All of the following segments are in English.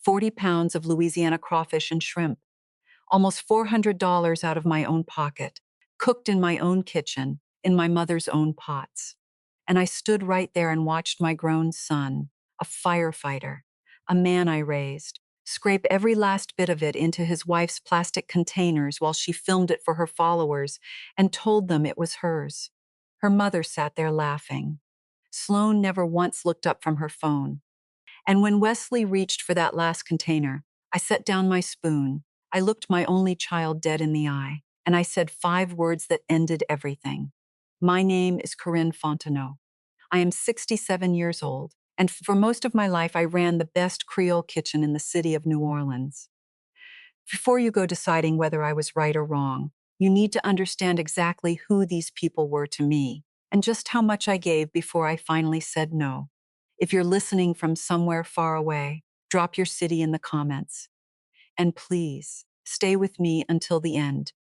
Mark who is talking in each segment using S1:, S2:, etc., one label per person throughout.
S1: 40 pounds of Louisiana crawfish and shrimp, almost $400 out of my own pocket, cooked in my own kitchen, in my mother's own pots. And I stood right there and watched my grown son, a firefighter, a man I raised, scrape every last bit of it into his wife's plastic containers while she filmed it for her followers and told them it was hers. Her mother sat there laughing. Sloane never once looked up from her phone. And when Wesley reached for that last container, I set down my spoon. I looked my only child dead in the eye, and I said 5 words that ended everything. My name is Corinne Fontenot. I am 67 years old, and for most of my life I ran the best Creole kitchen in the city of New Orleans. Before you go deciding whether I was right or wrong, you need to understand exactly who these people were to me, and just how much I gave before I finally said no. If you're listening from somewhere far away, drop your city in the comments. And please, stay with me until the end.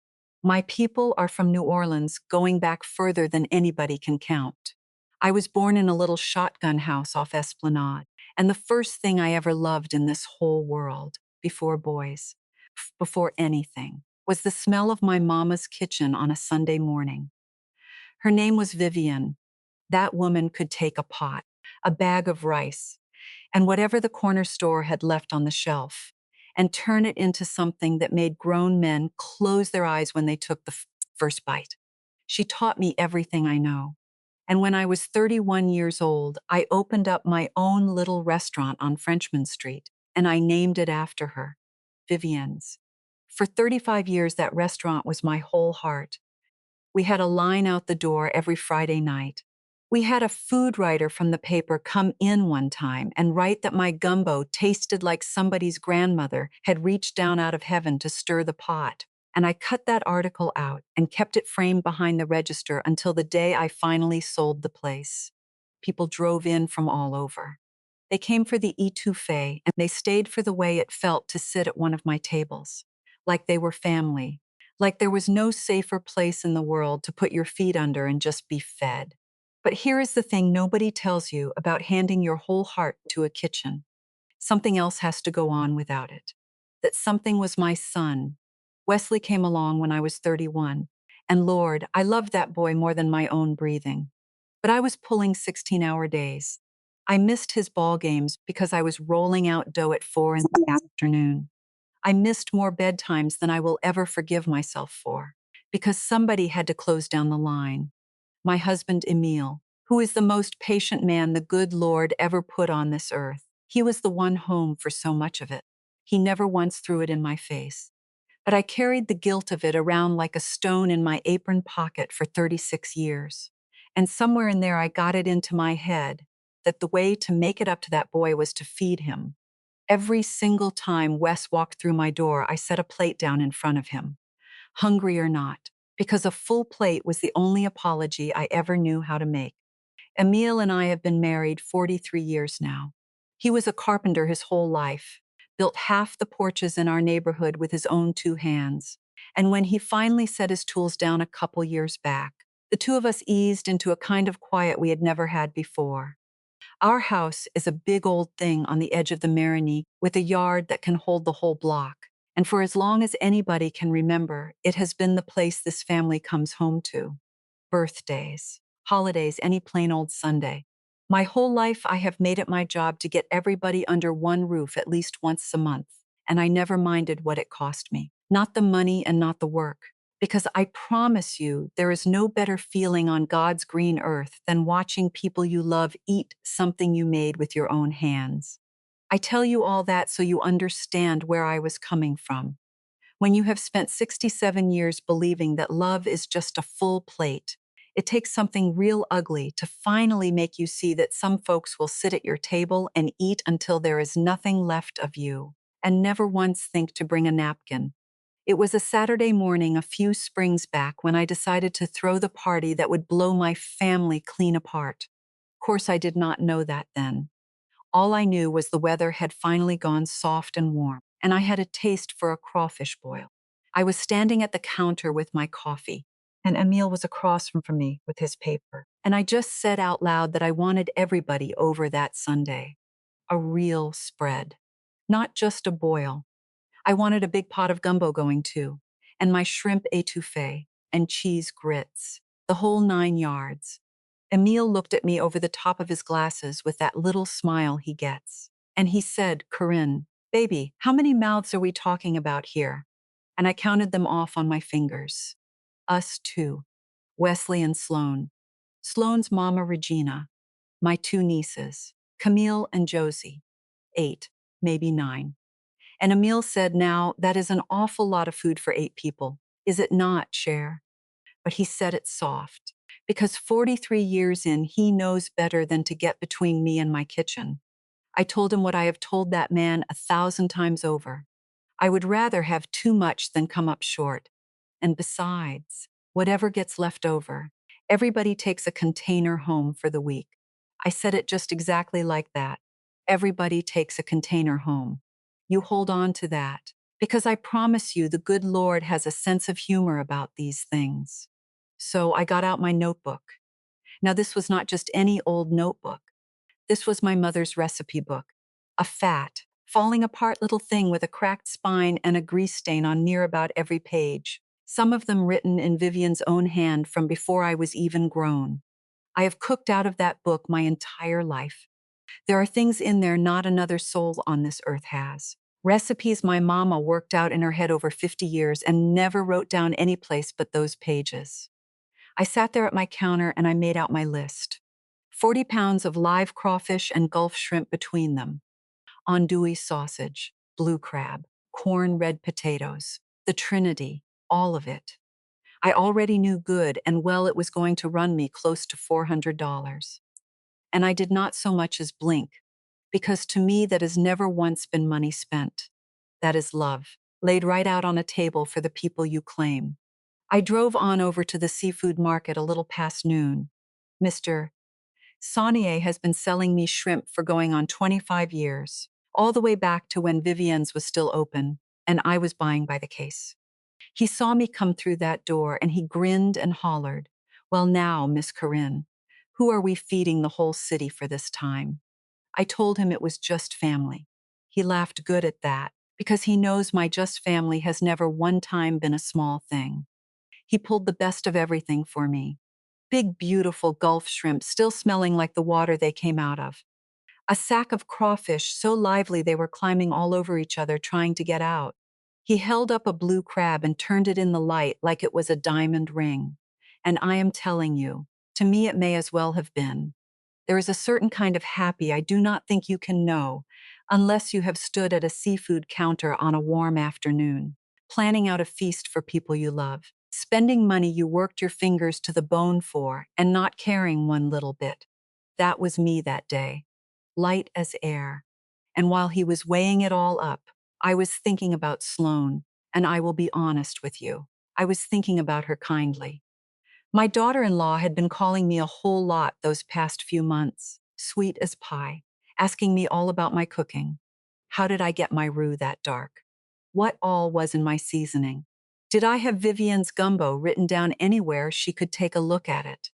S1: My people are from New Orleans, going back further than anybody can count. I was born in a little shotgun house off Esplanade, and the first thing I ever loved in this whole world, before boys, before anything, was the smell of my mama's kitchen on a Sunday morning. Her name was Vivian. That woman could take a pot, a bag of rice, and whatever the corner store had left on the shelf, and turn it into something that made grown men close their eyes when they took the first bite. She taught me everything I know. And when I was 31 years old, I opened up my own little restaurant on Frenchman Street, and I named it after her, Vivian's. For 35 years, that restaurant was my whole heart. We had a line out the door every Friday night. We had a food writer from the paper come in one time and write that my gumbo tasted like somebody's grandmother had reached down out of heaven to stir the pot. And I cut that article out and kept it framed behind the register until the day I finally sold the place. People drove in from all over. They came for the etouffee, and they stayed for the way it felt to sit at one of my tables, like they were family, like there was no safer place in the world to put your feet under and just be fed. But here is the thing nobody tells you about handing your whole heart to a kitchen. Something else has to go on without it. That something was my son. Wesley came along when I was 31, and Lord, I loved that boy more than my own breathing. But I was pulling 16-hour days. I missed his ball games because I was rolling out dough at 4 in the afternoon. I missed more bedtimes than I will ever forgive myself for, because somebody had to close down the line. My husband, Emile, who is the most patient man the good Lord ever put on this earth. He was the one home for so much of it. He never once threw it in my face. But I carried the guilt of it around like a stone in my apron pocket for 36 years. And somewhere in there I got it into my head that the way to make it up to that boy was to feed him. Every single time Wes walked through my door, I set a plate down in front of him, hungry or not, because a full plate was the only apology I ever knew how to make. Emile and I have been married 43 years now. He was a carpenter his whole life, built half the porches in our neighborhood with his own 2 hands. And when he finally set his tools down a couple years back, the two of us eased into a kind of quiet we had never had before. Our house is a big old thing on the edge of the Marigny with a yard that can hold the whole block. And for as long as anybody can remember, it has been the place this family comes home to. Birthdays, holidays, any plain old Sunday. My whole life I have made it my job to get everybody under one roof at least once a month, and I never minded what it cost me. Not the money and not the work. Because I promise you, there is no better feeling on God's green earth than watching people you love eat something you made with your own hands. I tell you all that so you understand where I was coming from. When you have spent 67 years believing that love is just a full plate, it takes something real ugly to finally make you see that some folks will sit at your table and eat until there is nothing left of you, and never once think to bring a napkin. It was a Saturday morning a few springs back when I decided to throw the party that would blow my family clean apart. Of course, I did not know that then. All I knew was the weather had finally gone soft and warm, and I had a taste for a crawfish boil. I was standing at the counter with my coffee, and Emile was across from me with his paper. And I just said out loud that I wanted everybody over that Sunday. A real spread. not just a boil. I wanted a big pot of gumbo going too, and my shrimp étouffée, and cheese grits, the whole 9 yards. Emile looked at me over the top of his glasses with that little smile he gets. And he said, "Corinne, baby, how many mouths are we talking about here?" And I counted them off on my fingers. Us two, Wesley and Sloane. Sloane's mama, Regina. My 2 nieces, Camille and Josie. 8, maybe 9. And Emile said, "Now, that is an awful lot of food for 8 people. Is it not, Cher?" But he said it soft, because 43 years in, he knows better than to get between me and my kitchen. I told him what I have told that man 1,000 times over. I would rather have too much than come up short. And besides, whatever gets left over, everybody takes a container home for the week. I said it just exactly like that. Everybody takes a container home. You hold on to that, because I promise you the good Lord has a sense of humor about these things. So I got out my notebook. Now, this was not just any old notebook. This was my mother's recipe book, a fat, falling apart little thing with a cracked spine and a grease stain on near about every page, some of them written in Vivian's own hand from before I was even grown. I have cooked out of that book my entire life. There are things in there not another soul on this earth has. Recipes my mama worked out in her head over 50 years and never wrote down any place but those pages. I sat there at my counter and I made out my list. 40 pounds of live crawfish and Gulf shrimp between them. Andouille sausage, blue crab, corn, red potatoes, the Trinity, all of it. I already knew good and well it was going to run me close to $400. And I did not so much as blink, because to me that has never once been money spent. That is love, laid right out on a table for the people you claim. I drove on over to the seafood market a little past noon. Mr. Saunier has been selling me shrimp for going on 25 years, all the way back to when Vivien's was still open, and I was buying by the case. He saw me come through that door and he grinned and hollered, "Well now, Miss Corinne, who are we feeding the whole city for this time?" I told him it was just family. He laughed good at that, because he knows my just family has never one time been a small thing. He pulled the best of everything for me. Big, beautiful Gulf shrimp still smelling like the water they came out of. A sack of crawfish so lively they were climbing all over each other trying to get out. He held up a blue crab and turned it in the light like it was a diamond ring. And I am telling you, to me it may as well have been. There is a certain kind of happy I do not think you can know unless you have stood at a seafood counter on a warm afternoon, planning out a feast for people you love, spending money you worked your fingers to the bone for and not caring one little bit. That was me that day, light as air. And while he was weighing it all up, I was thinking about Sloane, and I will be honest with you. I was thinking about her kindly. My daughter-in-law had been calling me a whole lot those past few months, sweet as pie, asking me all about my cooking. How did I get my roux that dark? What all was in my seasoning? Did I have Vivian's gumbo written down anywhere she could take a look at it?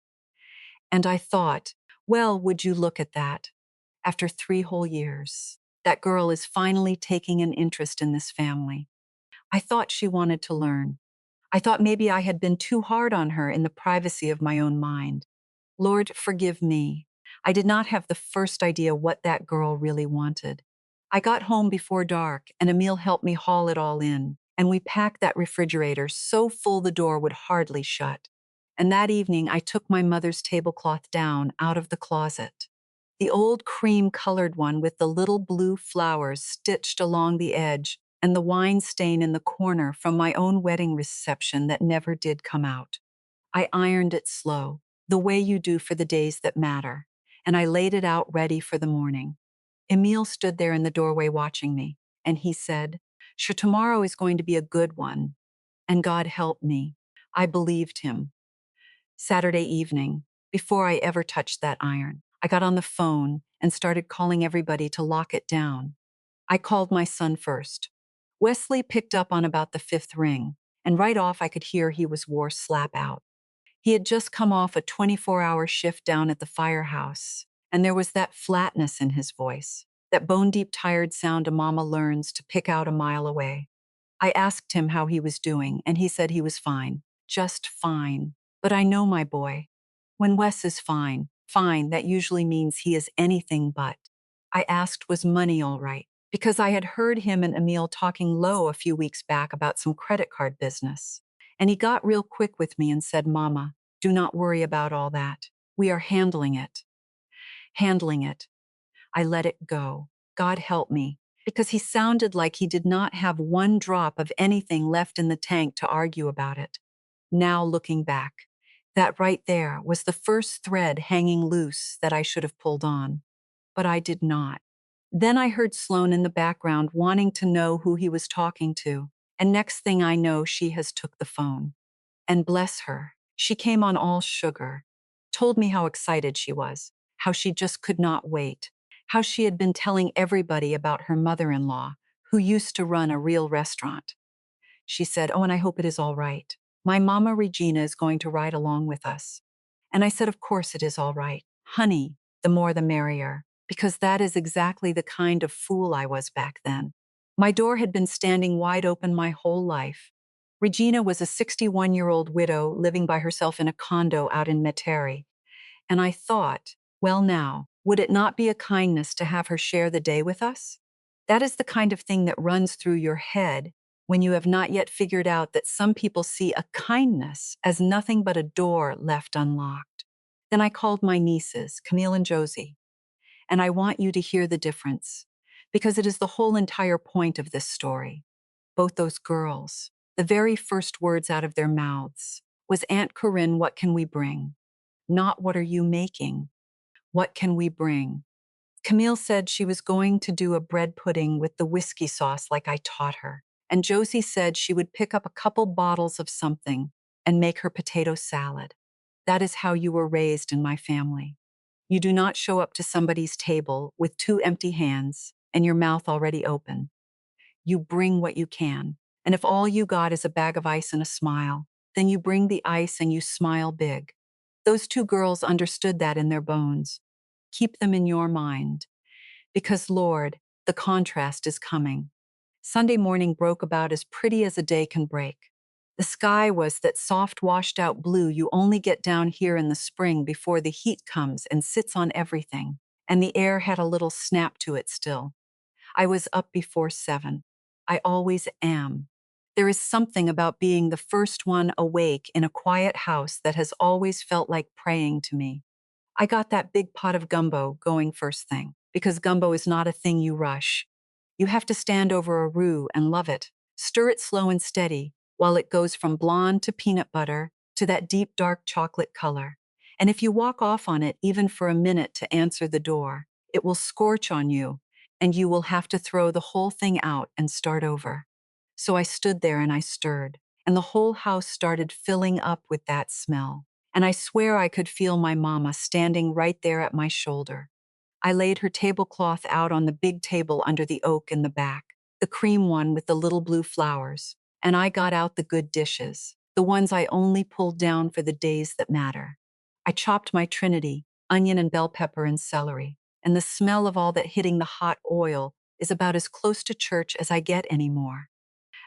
S1: And I thought, well, would you look at that? After 3 whole years, that girl is finally taking an interest in this family. I thought she wanted to learn. I thought maybe I had been too hard on her in the privacy of my own mind. Lord, forgive me. I did not have the first idea what that girl really wanted. I got home before dark, and Emile helped me haul it all in, and we packed that refrigerator so full the door would hardly shut. And that evening, I took my mother's tablecloth down out of the closet. The old cream-colored one with the little blue flowers stitched along the edge, and the wine stain in the corner from my own wedding reception that never did come out. I ironed it slow, the way you do for the days that matter, and I laid it out ready for the morning. Emile stood there in the doorway watching me, and he said, "Sure, tomorrow is going to be a good one." And God help me, I believed him. Saturday evening, before I ever touched that iron, I got on the phone and started calling everybody to lock it down. I called my son first. Wesley picked up on about the 5th ring, and right off I could hear he was wore slap out. He had just come off a 24-hour shift down at the firehouse, and there was that flatness in his voice. that bone-deep tired sound a mama learns to pick out a mile away. I asked him how he was doing, and he said he was fine. Just fine. But I know my boy. When Wes is fine, fine, that usually means he is anything but. I asked, was money all right? Because I had heard him and Emil talking low a few weeks back about some credit card business. And he got real quick with me and said, Mama, do not worry about all that. We are handling it. Handling it. I let it go. God help me. Because he sounded like he did not have one drop of anything left in the tank to argue about it. Now looking back, that right there was the first thread hanging loose that I should have pulled on. But I did not. Then I heard Sloan in the background wanting to know who he was talking to, and next thing I know, she has took the phone. And bless her, she came on all sugar, told me how excited she was, how she just could not wait, how she had been telling everybody about her mother-in-law, who used to run a real restaurant. She said, oh, and I hope it is all right. My Mama Regina is going to ride along with us. And I said, of course it is all right. Honey, the more the merrier, because that is exactly the kind of fool I was back then. My door had been standing wide open my whole life. Regina was a 61-year-old widow living by herself in a condo out in Metairie. And I thought, well now, would it not be a kindness to have her share the day with us? That is the kind of thing that runs through your head when you have not yet figured out that some people see a kindness as nothing but a door left unlocked. Then I called my nieces, Camille and Josie, and I want you to hear the difference, because it is the whole entire point of this story. Both those girls, the very first words out of their mouths was, Aunt Corinne, what can we bring? Not what are you making? What can we bring? Camille said she was going to do a bread pudding with the whiskey sauce like I taught her. And Josie said she would pick up a couple bottles of something and make her potato salad. That is how you were raised in my family. You do not show up to somebody's table with two empty hands and your mouth already open. You bring what you can. And if all you got is a bag of ice and a smile, then you bring the ice and you smile big. Those two girls understood that in their bones. Keep them in your mind. Because, Lord, the contrast is coming. Sunday morning broke about as pretty as a day can break. The sky was that soft washed-out blue you only get down here in the spring before the heat comes and sits on everything, and the air had a little snap to it still. I was up before 7. I always am. There is something about being the first one awake in a quiet house that has always felt like praying to me. I got that big pot of gumbo going first thing, because gumbo is not a thing you rush. You have to stand over a roux and love it. Stir it slow and steady while it goes from blonde to peanut butter to that deep dark chocolate color. And if you walk off on it even for a minute to answer the door, it will scorch on you, and you will have to throw the whole thing out and start over. So I stood there and I stirred, and the whole house started filling up with that smell. And I swear I could feel my mama standing right there at my shoulder. I laid her tablecloth out on the big table under the oak in the back, the cream one with the little blue flowers, and I got out the good dishes, the ones I only pulled down for the days that matter. I chopped my trinity, onion and bell pepper and celery, and the smell of all that hitting the hot oil is about as close to church as I get anymore.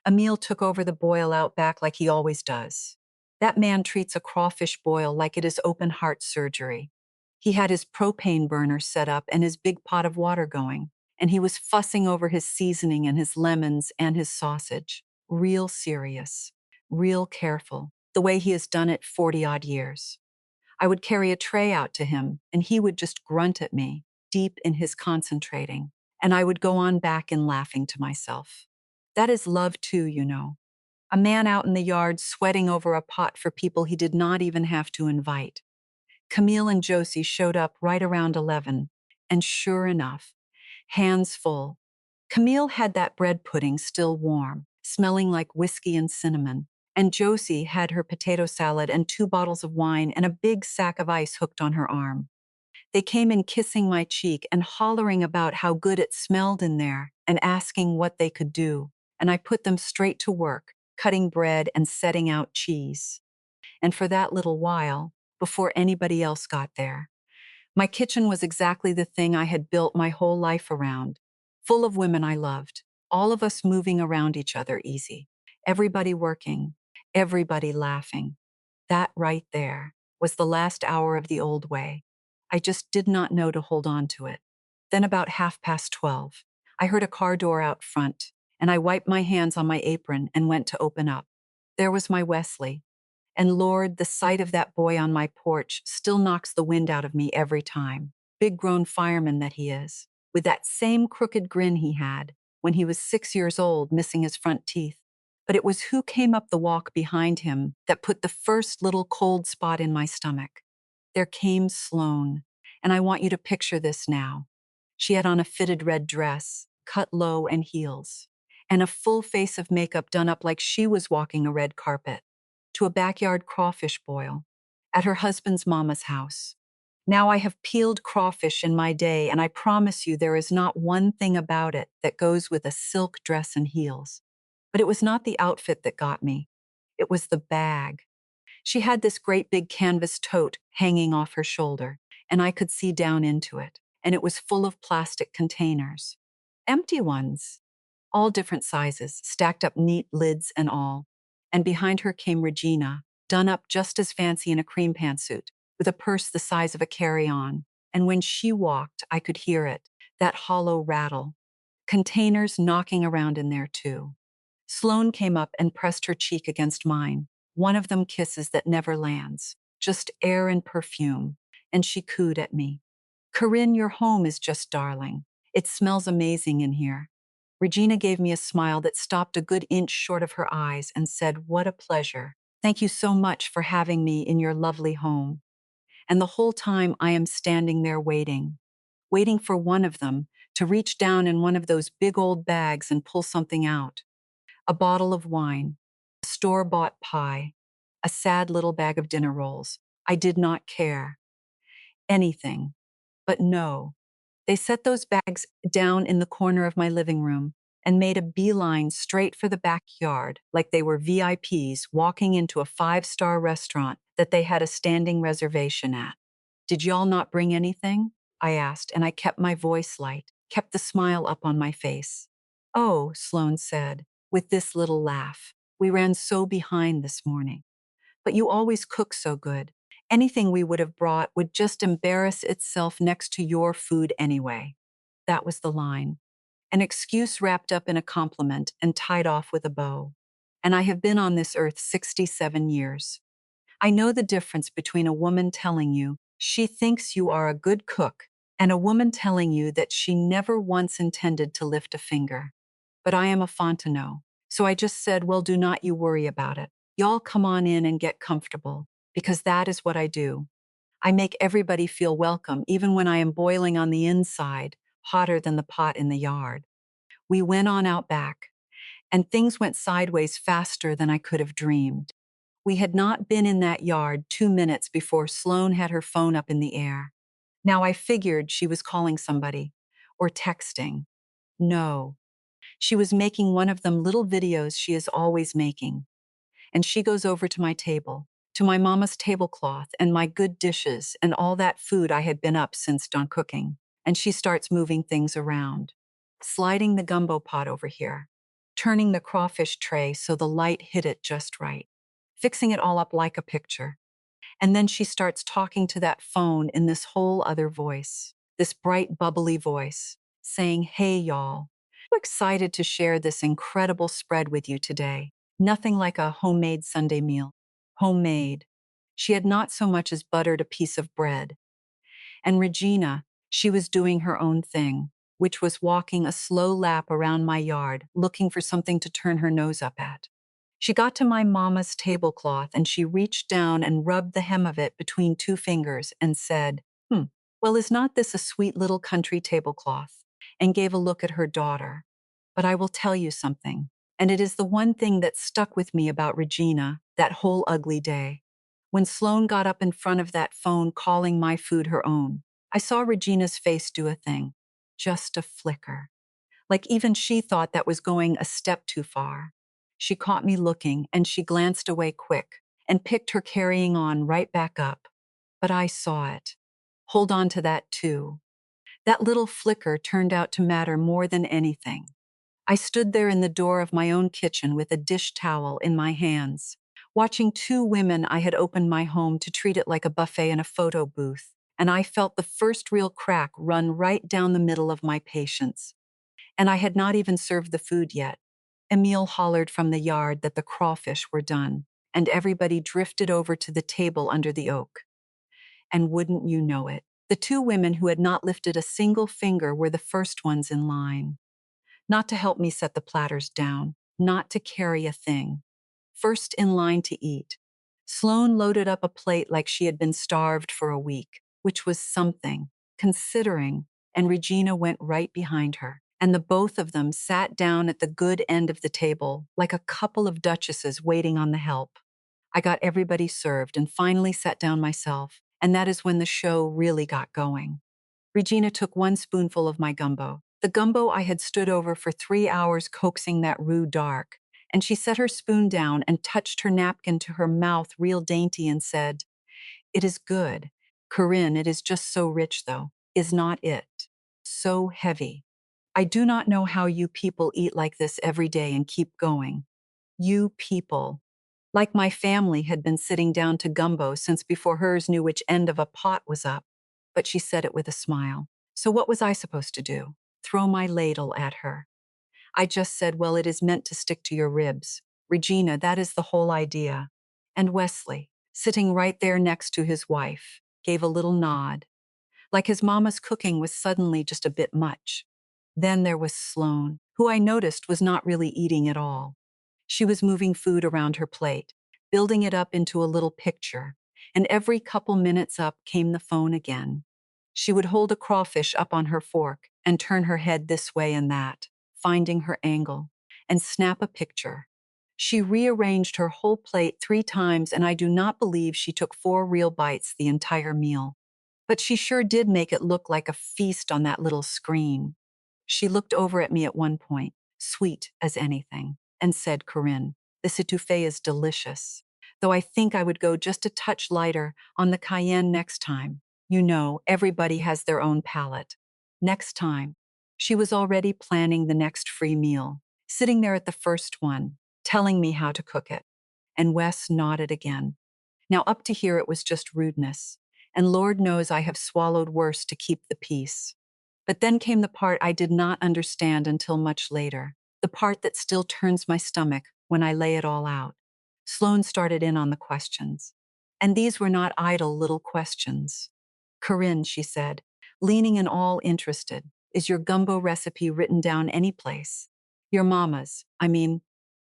S1: Emil took over the boil out back like he always does. That man treats a crawfish boil like it is open heart surgery. He had his propane burner set up and his big pot of water going, and he was fussing over his seasoning and his lemons and his sausage. Real serious, real careful, the way he has done it 40-odd years. I would carry a tray out to him, and he would just grunt at me, deep in his concentrating, and I would go on back in laughing to myself. That is love too, you know. A man out in the yard sweating over a pot for people he did not even have to invite. Camille and Josie showed up right around 11, and sure enough, hands full. Camille had that bread pudding still warm, smelling like whiskey and cinnamon, and Josie had her potato salad and 2 bottles of wine and a big sack of ice hooked on her arm. They came in kissing my cheek and hollering about how good it smelled in there and asking what they could do, and I put them straight to work, cutting bread and setting out cheese. And for that little while, before anybody else got there, My kitchen was exactly the thing I had built my whole life around, full of women I loved, all of us moving around each other easy, everybody working, everybody laughing. That right there was the last hour of the old way. I just did not know to hold on to it. Then about 12:30, I heard a car door out front, and I wiped my hands on my apron and went to open up. There was my Wesley. And Lord, the sight of that boy on my porch still knocks the wind out of me every time. Big grown fireman that he is, with that same crooked grin he had when he was 6 years old, missing his front teeth. But it was who came up the walk behind him that put the first little cold spot in my stomach. There came Sloane, and I want you to picture this now. She had on a fitted red dress, cut low and heels, and a full face of makeup done up like she was walking a red carpet, to a backyard crawfish boil at her husband's mama's house. Now I have peeled crawfish in my day, and I promise you there is not one thing about it that goes with a silk dress and heels. But it was not the outfit that got me. It was the bag. She had this great big canvas tote hanging off her shoulder, and I could see down into it, and it was full of plastic containers. Empty ones, all different sizes, stacked up neat, lids and all. And behind her came Regina, done up just as fancy in a cream pantsuit, with a purse the size of a carry-on. And when she walked, I could hear it, that hollow rattle. Containers knocking around in there too. Sloane came up and pressed her cheek against mine, one of them kisses that never lands, just air and perfume, and she cooed at me. Corinne, your home is just darling. It smells amazing in here. Regina gave me a smile that stopped a good inch short of her eyes and said, what a pleasure. Thank you so much for having me in your lovely home. And the whole time I am standing there waiting for one of them to reach down in one of those big old bags and pull something out. A bottle of wine, a store-bought pie, a sad little bag of dinner rolls. I did not care. Anything. But no. They set those bags down in the corner of my living room and made a beeline straight for the backyard like they were VIPs walking into a 5-star restaurant that they had a standing reservation at. Did y'all not bring anything? I asked, and I kept my voice light, kept the smile up on my face. Oh, Sloane said, with this little laugh, we ran so behind this morning. But you always cook so good. Anything we would have brought would just embarrass itself next to your food anyway. That was the line. An excuse wrapped up in a compliment and tied off with a bow. And I have been on this earth 67 years. I know the difference between a woman telling you she thinks you are a good cook and a woman telling you that she never once intended to lift a finger. But I am a Fontenot, so I just said, well, do not you worry about it. Y'all come on in and get comfortable, because that is what I do. I make everybody feel welcome, even when I am boiling on the inside, hotter than the pot in the yard. We went on out back, and things went sideways faster than I could have dreamed. We had not been in that yard 2 minutes before Sloane had her phone up in the air. Now I figured she was calling somebody, or texting. No, she was making one of them little videos she is always making. And she goes over to my table, to my mama's tablecloth and my good dishes and all that food I had been up since dawn cooking, and she starts moving things around, sliding the gumbo pot over here, turning the crawfish tray so the light hit it just right, fixing it all up like a picture. And then she starts talking to that phone in this whole other voice, this bright, bubbly voice, saying, hey, y'all, I'm excited to share this incredible spread with you today. Nothing like a homemade Sunday meal. Homemade. She had not so much as buttered a piece of bread. And Regina, she was doing her own thing, which was walking a slow lap around my yard, looking for something to turn her nose up at. She got to my mama's tablecloth and she reached down and rubbed the hem of it between 2 fingers and said, well, is not this a sweet little country tablecloth? And gave a look at her daughter. But I will tell you something, and it is the one thing that stuck with me about Regina that whole ugly day. When Sloane got up in front of that phone calling my food her own, I saw Regina's face do a thing, just a flicker. Like even she thought that was going a step too far. She caught me looking and she glanced away quick and picked her carrying on right back up. But I saw it. hold on to that too. That little flicker turned out to matter more than anything. I stood there in the door of my own kitchen with a dish towel in my hands, watching two women I had opened my home to treat it like a buffet in a photo booth, and I felt the first real crack run right down the middle of my patience. And I had not even served the food yet. Emil hollered from the yard that the crawfish were done, and everybody drifted over to the table under the oak. And wouldn't you know it, the two women who had not lifted a single finger were the first ones in line. Not to help me set the platters down, not to carry a thing. First in line to eat. Sloane loaded up a plate like she had been starved for a week, which was something, considering, and Regina went right behind her. And the both of them sat down at the good end of the table like a couple of duchesses waiting on the help. I got everybody served and finally sat down myself, and that is when the show really got going. Regina took one spoonful of my gumbo, the gumbo I had stood over for 3 hours coaxing that roux dark, and she set her spoon down and touched her napkin to her mouth real dainty and said, "It is good. Corinne, it is just so rich though, is not it? So heavy. I do not know how you people eat like this every day and keep going. You people." Like my family had been sitting down to gumbo since before hers knew which end of a pot was up. But she said it with a smile. So what was I supposed to do? Throw my ladle at her? I just said, well, it is meant to stick to your ribs. Regina, that is the whole idea. And Wesley, sitting right there next to his wife, gave a little nod, like his mama's cooking was suddenly just a bit much. Then there was Sloane, who I noticed was not really eating at all. She was moving food around her plate, building it up into a little picture, and every couple minutes up came the phone again. She would hold a crawfish up on her fork and turn her head this way and that, finding her angle, and snap a picture. She rearranged her whole plate 3 times, and I do not believe she took 4 real bites the entire meal. But she sure did make it look like a feast on that little screen. She looked over at me at one point, sweet as anything, and said, "Corinne, this etouffee is delicious, though I think I would go just a touch lighter on the cayenne next time. You know, everybody has their own palate. Next time." She was already planning the next free meal, sitting there at the first one, telling me how to cook it. And Wes nodded again. Now up to here it was just rudeness, and Lord knows I have swallowed worse to keep the peace. But then came the part I did not understand until much later, the part that still turns my stomach when I lay it all out. Sloane started in on the questions. And these were not idle little questions. "Corinne," she said, leaning in all interested, "is your gumbo recipe written down anyplace? Your mama's, I mean,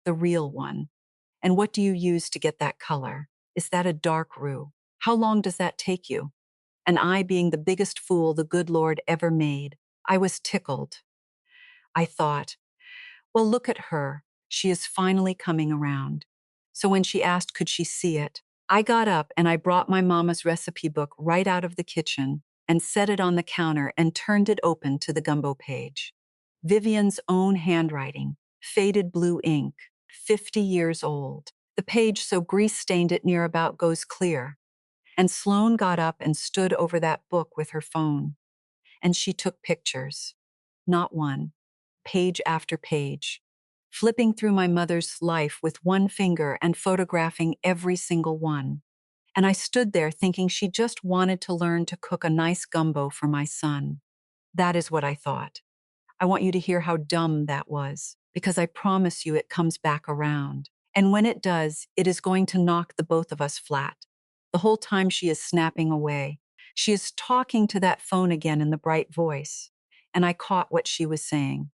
S1: the real one. And what do you use to get that color? Is that a dark roux? How long does that take you?" And I, being the biggest fool the good Lord ever made, I was tickled. I thought, well, look at her. She is finally coming around. So when she asked could she see it, I got up and I brought my mama's recipe book right out of the kitchen and set it on the counter and turned it open to the gumbo page. Vivian's own handwriting, faded blue ink, 50 years old. The page so grease-stained it near about goes clear. And Sloane got up and stood over that book with her phone. And she took pictures. Not one. Page after page. Flipping through my mother's life with one finger and photographing every single one. And I stood there thinking she just wanted to learn to cook a nice gumbo for my son. That is what I thought. I want you to hear how dumb that was, because I promise you it comes back around. And when it does, it is going to knock the both of us flat. The whole time she is snapping away, she is talking to that phone again in the bright voice. And I caught what she was saying.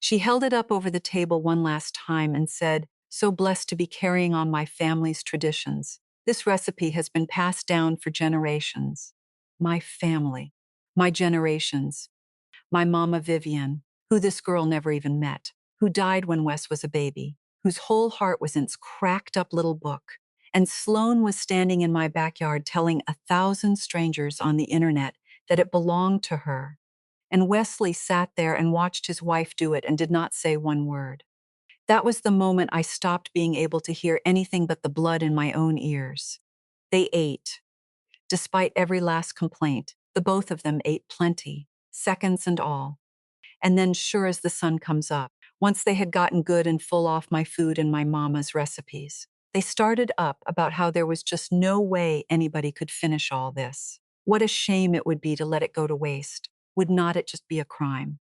S1: She held it up over the table one last time and said, "So blessed to be carrying on my family's traditions. This recipe has been passed down for generations." My family, my generations. My mama Vivian, who this girl never even met, who died when Wes was a baby, whose whole heart was in its cracked up little book. And Sloane was standing in my backyard telling 1,000 strangers on the internet that it belonged to her. And Wesley sat there and watched his wife do it and did not say one word. That was the moment I stopped being able to hear anything but the blood in my own ears. They ate. Despite every last complaint, The both of them ate plenty, seconds and all. And then, sure as the sun comes up, once they had gotten good and full off my food and my mama's recipes, they started up about how there was just no way anybody could finish all this. What a shame it would be to let it go to waste. Would not it just be a crime?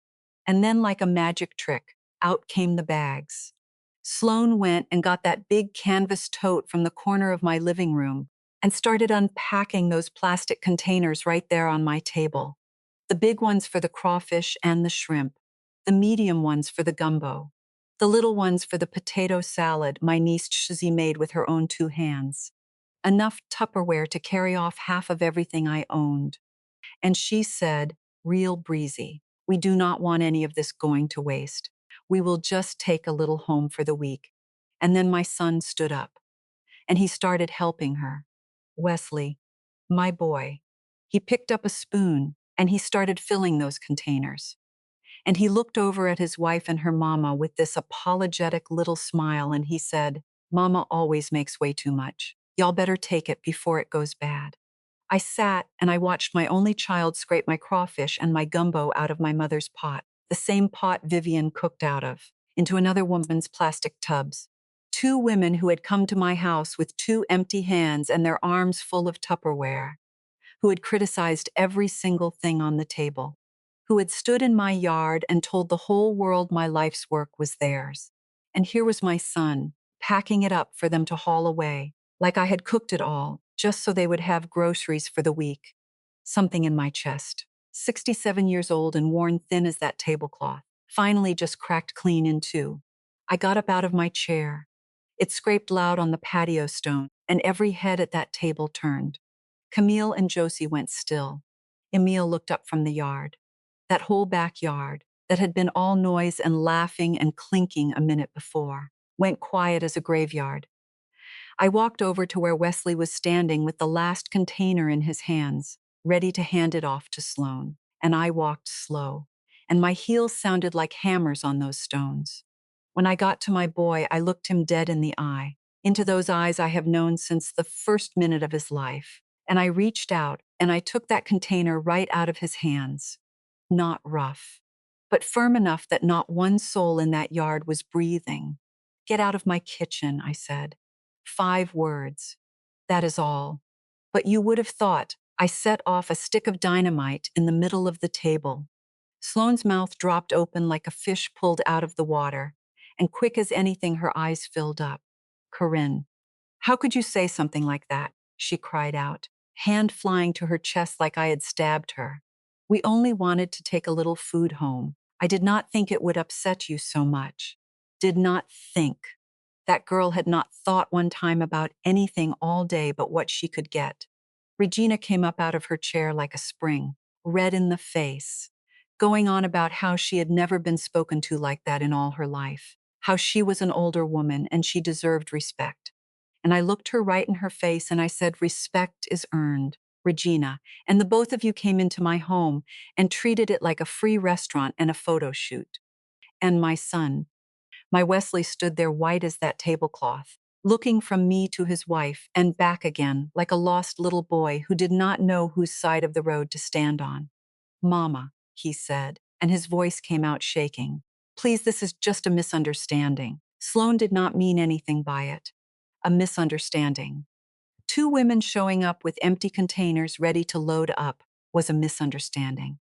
S1: And then, like a magic trick, out came the bags. Sloan went and got that big canvas tote from the corner of my living room and started unpacking those plastic containers right there on my table. The big ones for the crawfish and the shrimp, the medium ones for the gumbo, the little ones for the potato salad my niece Shizzy made with her own two hands. Enough Tupperware to carry off half of everything I owned. And she said, real breezy, we do not want any of this going to waste. We will just take a little home for the week. And then my son stood up, and he started helping her. Wesley, my boy, he picked up a spoon, and he started filling those containers. And he looked over at his wife and her mama with this apologetic little smile, and he said, Mama always makes way too much. Y'all better take it before it goes bad. I sat and I watched my only child scrape my crawfish and my gumbo out of my mother's pot, the same pot Vivian cooked out of, into another woman's plastic tubs. Two women who had come to my house with two empty hands and their arms full of Tupperware, who had criticized every single thing on the table, who had stood in my yard and told the whole world my life's work was theirs. And here was my son, packing it up for them to haul away, like I had cooked it all, just so they would have groceries for the week. Something in my chest, 67 years old and worn thin as that tablecloth, finally just cracked clean in two. I got up out of my chair. It scraped loud on the patio stone, and every head at that table turned. Camille and Josie went still. Emile looked up from the yard. That whole backyard, that had been all noise and laughing and clinking a minute before, went quiet as a graveyard. I walked over to where Wesley was standing with the last container in his hands, ready to hand it off to Sloan. And I walked slow, and my heels sounded like hammers on those stones. When I got to my boy, I looked him dead in the eye, into those eyes I have known since the first minute of his life. And I reached out, and I took that container right out of his hands. Not rough, but firm enough that not one soul in that yard was breathing. Get out of my kitchen, I said. 5 words. That is all. But you would have thought I set off a stick of dynamite in the middle of the table. Sloane's mouth dropped open like a fish pulled out of the water, and quick as anything her eyes filled up. Corinne, how could you say something like that? She cried out, hand flying to her chest like I had stabbed her. We only wanted to take a little food home. I did not think it would upset you so much. Did not think. That girl had not thought one time about anything all day but what she could get. Regina came up out of her chair like a spring, red in the face, going on about how she had never been spoken to like that in all her life, how she was an older woman and she deserved respect. And I looked her right in her face and I said, respect is earned, Regina, and the both of you came into my home and treated it like a free restaurant and a photo shoot. And my son, my Wesley, stood there white as that tablecloth, looking from me to his wife and back again like a lost little boy who did not know whose side of the road to stand on. Mama, he said, and his voice came out shaking. Please, this is just a misunderstanding. Sloan did not mean anything by it. A misunderstanding. 2 women showing up with empty containers ready to load up was a misunderstanding.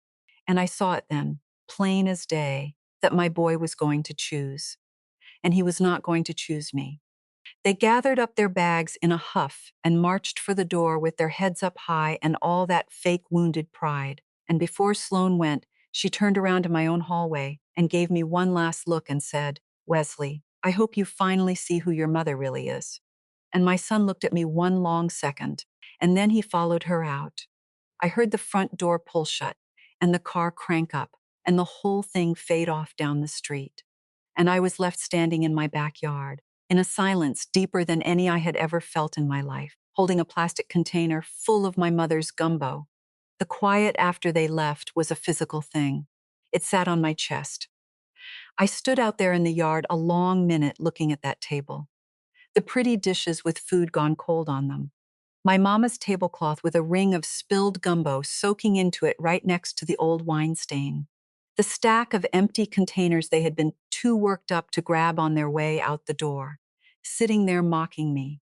S1: And I saw it then, plain as day, that my boy was going to choose. And he was not going to choose me. They gathered up their bags in a huff and marched for the door with their heads up high and all that fake wounded pride. And before Sloan went, she turned around to my own hallway and gave me one last look and said, Wesley, I hope you finally see who your mother really is. And my son looked at me one long second, and then he followed her out. I heard the front door pull shut, and the car crank up, and the whole thing fade off down the street. And I was left standing in my backyard, in a silence deeper than any I had ever felt in my life, holding a plastic container full of my mother's gumbo. The quiet after they left was a physical thing. It sat on my chest. I stood out there in the yard a long minute looking at that table. The pretty dishes with food gone cold on them. My mama's tablecloth with a ring of spilled gumbo soaking into it right next to the old wine stain. The stack of empty containers they had been too worked up to grab on their way out the door, sitting there mocking me.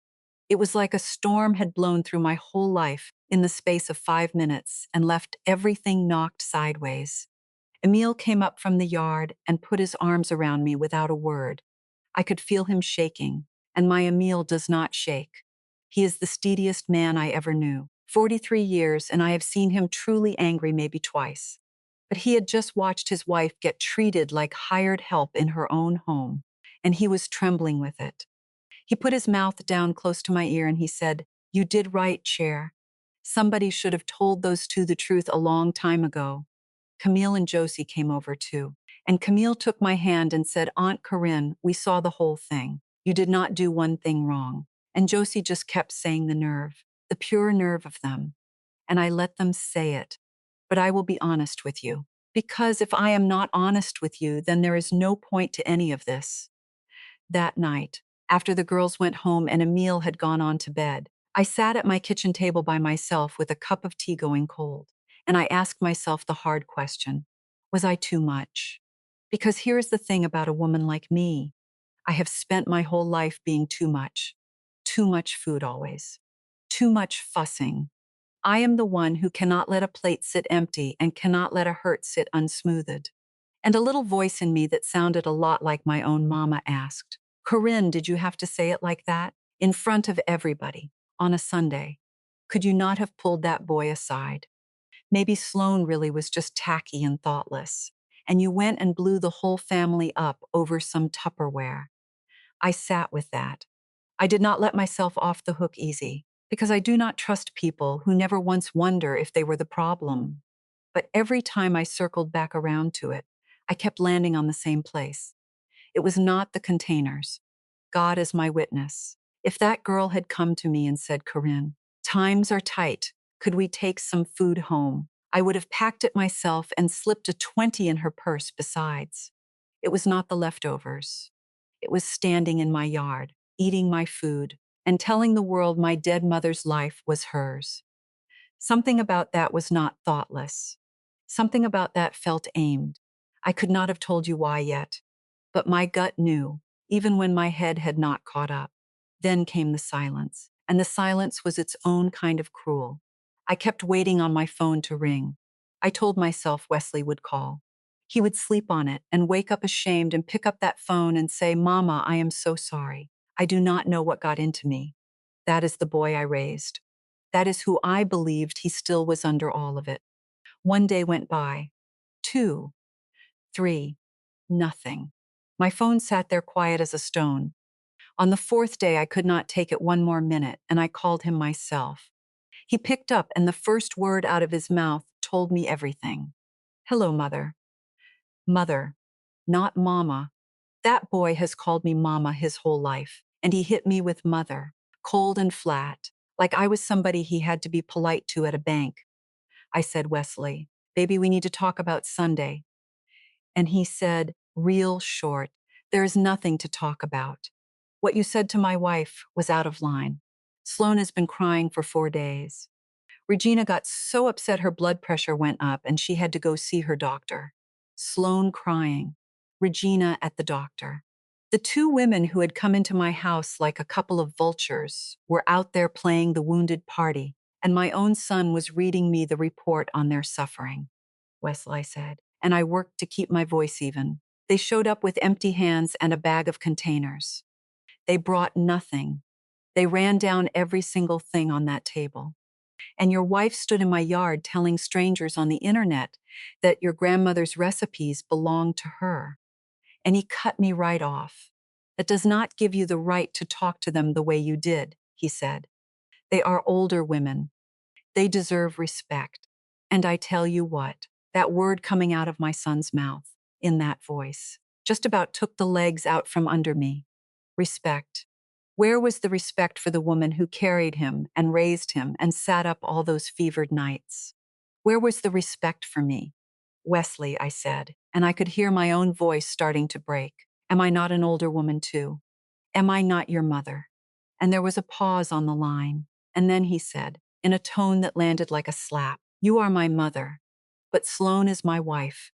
S1: It was like a storm had blown through my whole life in the space of 5 minutes and left everything knocked sideways. Emil came up from the yard and put his arms around me without a word. I could feel him shaking, and my Emil does not shake. He is the steadiest man I ever knew. 43 years, and I have seen him truly angry maybe twice. But he had just watched his wife get treated like hired help in her own home, and he was trembling with it. He put his mouth down close to my ear and he said, "You did right, Chair. Somebody should have told those two the truth a long time ago." Camille and Josie came over too. And Camille took my hand and said, "Aunt Corinne, we saw the whole thing. You did not do one thing wrong." And Josie just kept saying the pure nerve of them. And I let them say it. But I will be honest with you. Because if I am not honest with you, then there is no point to any of this. That night, after the girls went home and Emil had gone on to bed, I sat at my kitchen table by myself with a cup of tea going cold, and I asked myself the hard question: was I too much? Because here's the thing about a woman like me: I have spent my whole life being too much. Too much food always. Too much fussing. I am the one who cannot let a plate sit empty and cannot let a hurt sit unsmoothed. And a little voice in me that sounded a lot like my own mama asked, "Corinne, did you have to say it like that? In front of everybody, on a Sunday? Could you not have pulled that boy aside? Maybe Sloan really was just tacky and thoughtless, and you went and blew the whole family up over some Tupperware." I sat with that. I did not let myself off the hook easy, because I do not trust people who never once wonder if they were the problem. But every time I circled back around to it, I kept landing on the same place. It was not the containers. God is my witness. If that girl had come to me and said, "Corinne, times are tight. Could we take some food home?" I would have packed it myself and slipped a 20 in her purse besides. It was not the leftovers. It was standing in my yard, eating my food, and telling the world my dead mother's life was hers. Something about that was not thoughtless. Something about that felt aimed. I could not have told you why yet, but my gut knew, even when my head had not caught up. Then came the silence, and the silence was its own kind of cruel. I kept waiting on my phone to ring. I told myself Wesley would call. He would sleep on it and wake up ashamed and pick up that phone and say, "Mama, I am so sorry. I do not know what got into me." That is the boy I raised. That is who I believed he still was under all of it. One day went by. 2, 3, nothing. My phone sat there quiet as a stone. On the 4th day, I could not take it one more minute, and I called him myself. He picked up, and the first word out of his mouth told me everything. "Hello, Mother." Mother, not Mama. That boy has called me Mama his whole life, and he hit me with Mother, cold and flat, like I was somebody he had to be polite to at a bank. I said, "Wesley, baby, we need to talk about Sunday." And he said, real short, "There is nothing to talk about. What you said to my wife was out of line. Sloan has been crying for 4 days. Regina got so upset her blood pressure went up and she had to go see her doctor. Sloan crying. Regina at the doctor. The two women who had come into my house like a couple of vultures were out there playing the wounded party, and my own son was reading me the report on their suffering." Wesley said, and I worked to keep my voice even. "They showed up with empty hands and a bag of containers. They brought nothing. They ran down every single thing on that table. And your wife stood in my yard telling strangers on the internet that your grandmother's recipes belonged to her. And he cut me right off. That does not give you the right to talk to them the way you did," he said. "They are older women. They deserve respect." And I tell you what, that word coming out of my son's mouth, in that voice, just about took the legs out from under me. Respect. Where was the respect for the woman who carried him and raised him and sat up all those fevered nights? Where was the respect for me? "Wesley," I said, and I could hear my own voice starting to break. "Am I not an older woman too? Am I not your mother?" And there was a pause on the line. And then he said, in a tone that landed like a slap, "You are my mother, but Sloane is my wife,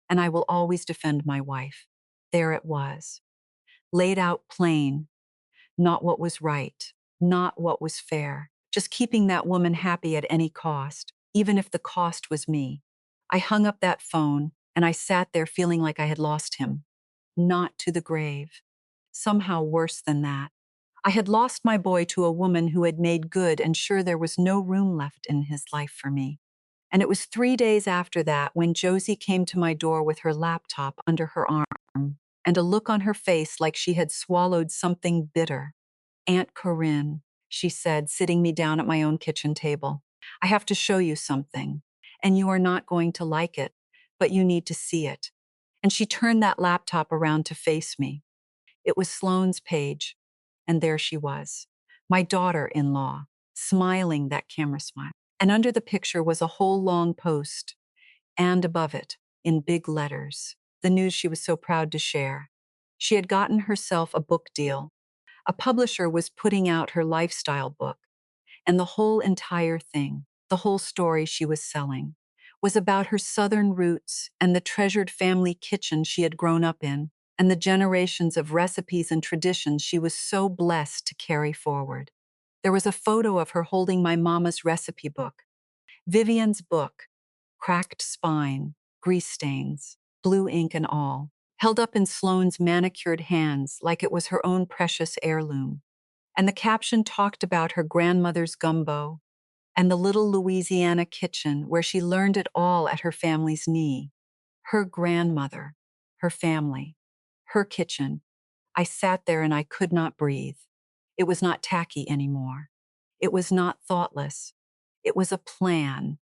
S1: and I will always defend my wife." There it was, laid out plain, not what was right, not what was fair, just keeping that woman happy at any cost, even if the cost was me. I hung up that phone, and I sat there feeling like I had lost him. Not to the grave. Somehow worse than that. I had lost my boy to a woman who had made good and sure there was no room left in his life for me. And it was 3 days after that when Josie came to my door with her laptop under her arm and a look on her face like she had swallowed something bitter. "Aunt Corinne," she said, sitting me down at my own kitchen table, "I have to show you something, and you are not going to like it, but you need to see it." And she turned that laptop around to face me. It was Sloane's page, and there she was, my daughter-in-law, smiling that camera smile. And under the picture was a whole long post, and above it, in big letters, the news she was so proud to share. She had gotten herself a book deal. A publisher was putting out her lifestyle book, and the whole entire thing, the whole story she was selling, was about her Southern roots and the treasured family kitchen she had grown up in, and the generations of recipes and traditions she was so blessed to carry forward. There was a photo of her holding my mama's recipe book, Vivian's book, cracked spine, grease stains, blue ink and all, held up in Sloane's manicured hands like it was her own precious heirloom. And the caption talked about her grandmother's gumbo and the little Louisiana kitchen where she learned it all at her family's knee. Her grandmother, her family, her kitchen. I sat there and I could not breathe. It was not tacky anymore. It was not thoughtless. It was a plan.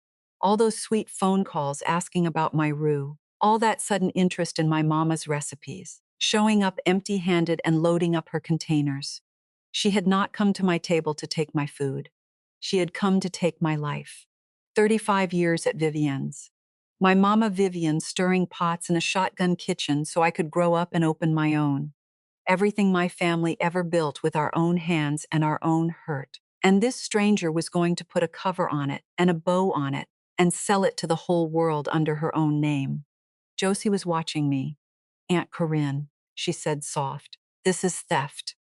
S1: All those sweet phone calls asking about my roux, all that sudden interest in my mama's recipes, showing up empty-handed and loading up her containers. She had not come to my table to take my food. She had come to take my life. 35 years at Vivian's. My mama Vivian stirring pots in a shotgun kitchen so I could grow up and open my own. Everything my family ever built with our own hands and our own hurt. And this stranger was going to put a cover on it and a bow on it and sell it to the whole world under her own name. Josie was watching me. "Aunt Corinne," she said soft, "this is theft.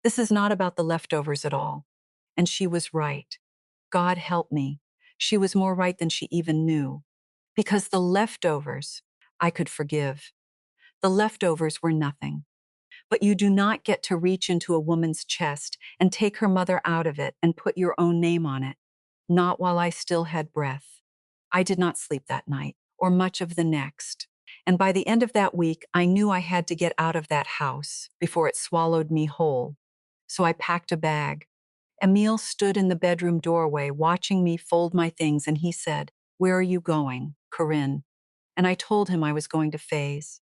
S1: This is not about the leftovers at all." And she was right. God help me. She was more right than she even knew. Because the leftovers, I could forgive. The leftovers were nothing. But you do not get to reach into a woman's chest and take her mother out of it and put your own name on it. Not while I still had breath. I did not sleep that night, or much of the next. And by the end of that week, I knew I had to get out of that house before it swallowed me whole. So I packed a bag. Emile stood in the bedroom doorway watching me fold my things, and he said, "Where are you going, Corinne?" And I told him I was going to Faye's.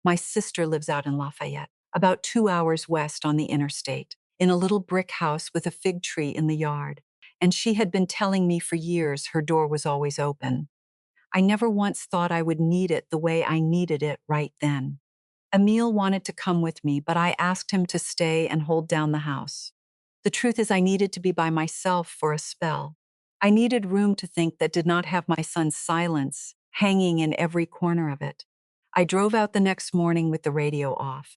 S1: My sister lives out in Lafayette, about 2 hours west on the interstate, in a little brick house with a fig tree in the yard. And she had been telling me for years her door was always open. I never once thought I would need it the way I needed it right then. Emile wanted to come with me, but I asked him to stay and hold down the house. The truth is I needed to be by myself for a spell. I needed room to think that did not have my son's silence hanging in every corner of it. I drove out the next morning with the radio off.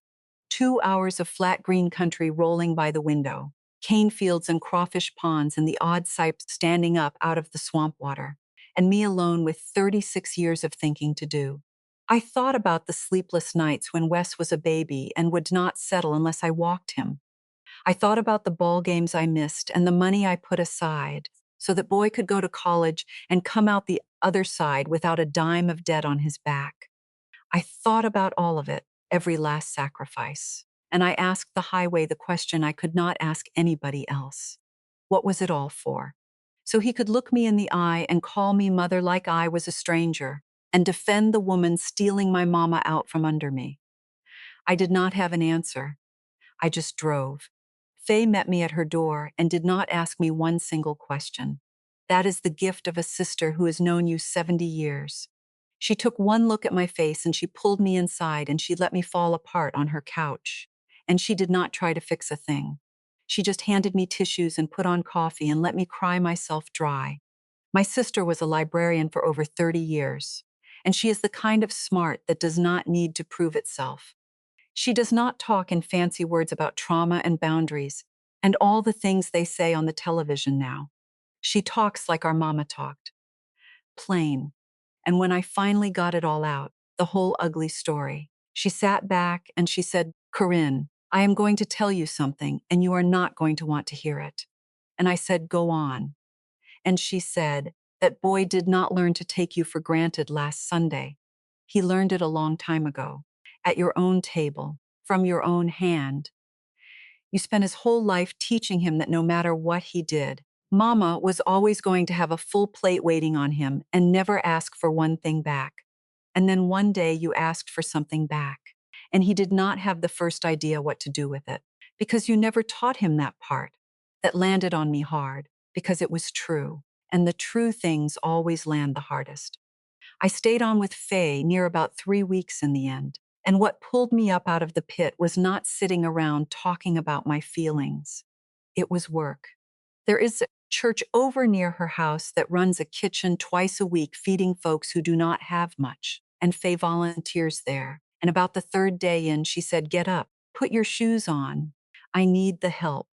S1: 2 hours of flat green country rolling by the window, cane fields and crawfish ponds and the odd sipe standing up out of the swamp water, and me alone with 36 years of thinking to do. I thought about the sleepless nights when Wes was a baby and would not settle unless I walked him. I thought about the ball games I missed and the money I put aside so that boy could go to college and come out the other side without a dime of debt on his back. I thought about all of it, every last sacrifice. And I asked the highway the question I could not ask anybody else. What was it all for? So he could look me in the eye and call me mother like I was a stranger and defend the woman stealing my mama out from under me. I did not have an answer. I just drove. Faye met me at her door and did not ask me one single question. That is the gift of a sister who has known you 70 years. She took one look at my face and she pulled me inside and she let me fall apart on her couch. And she did not try to fix a thing. She just handed me tissues and put on coffee and let me cry myself dry. My sister was a librarian for over 30 years, and she is the kind of smart that does not need to prove itself. She does not talk in fancy words about trauma and boundaries and all the things they say on the television now. She talks like our mama talked, plain. And when I finally got it all out, the whole ugly story, she sat back and she said, "Corinne, I am going to tell you something and you are not going to want to hear it." And I said, "Go on." And she said, "That boy did not learn to take you for granted last Sunday. He learned it a long time ago, at your own table, from your own hand. You spent his whole life teaching him that no matter what he did, Mama was always going to have a full plate waiting on him and never ask for one thing back. And then one day you asked for something back, and he did not have the first idea what to do with it, because you never taught him that part. That landed on me hard, because it was true, and the true things always land the hardest. I stayed on with Faye near about 3 weeks in the end. And what pulled me up out of the pit was not sitting around talking about my feelings. It was work. There is a church over near her house that runs a kitchen twice a week feeding folks who do not have much. And Faye volunteers there. And about the third day in, she said, "Get up, put your shoes on. I need the help."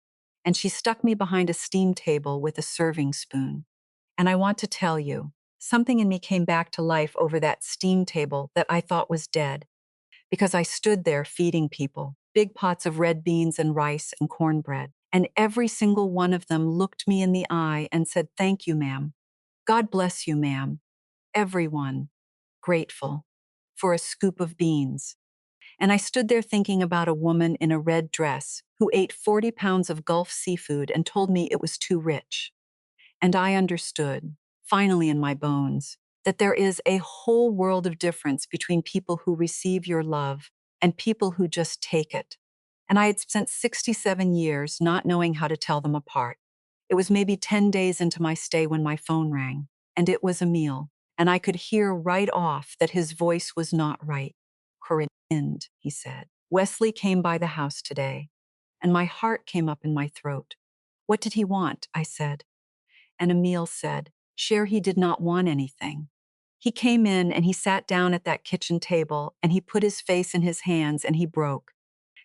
S1: And she stuck me behind a steam table with a serving spoon. And I want to tell you, something in me came back to life over that steam table that I thought was dead, because I stood there feeding people, big pots of red beans and rice and cornbread, and every single one of them looked me in the eye and said, "Thank you, ma'am. God bless you, ma'am." Everyone grateful for a scoop of beans. And I stood there thinking about a woman in a red dress who ate 40 pounds of Gulf seafood and told me it was too rich. And I understood, finally in my bones, that there is a whole world of difference between people who receive your love and people who just take it. And I had spent 67 years not knowing how to tell them apart. It was maybe 10 days into my stay when my phone rang, and it was Emil, and I could hear right off that his voice was not right. "Corinne," he said, "Wesley came by the house today," and my heart came up in my throat. "What did he want?" I said. And Emil said, "Share he did not want anything. He came in and he sat down at that kitchen table and he put his face in his hands and he broke,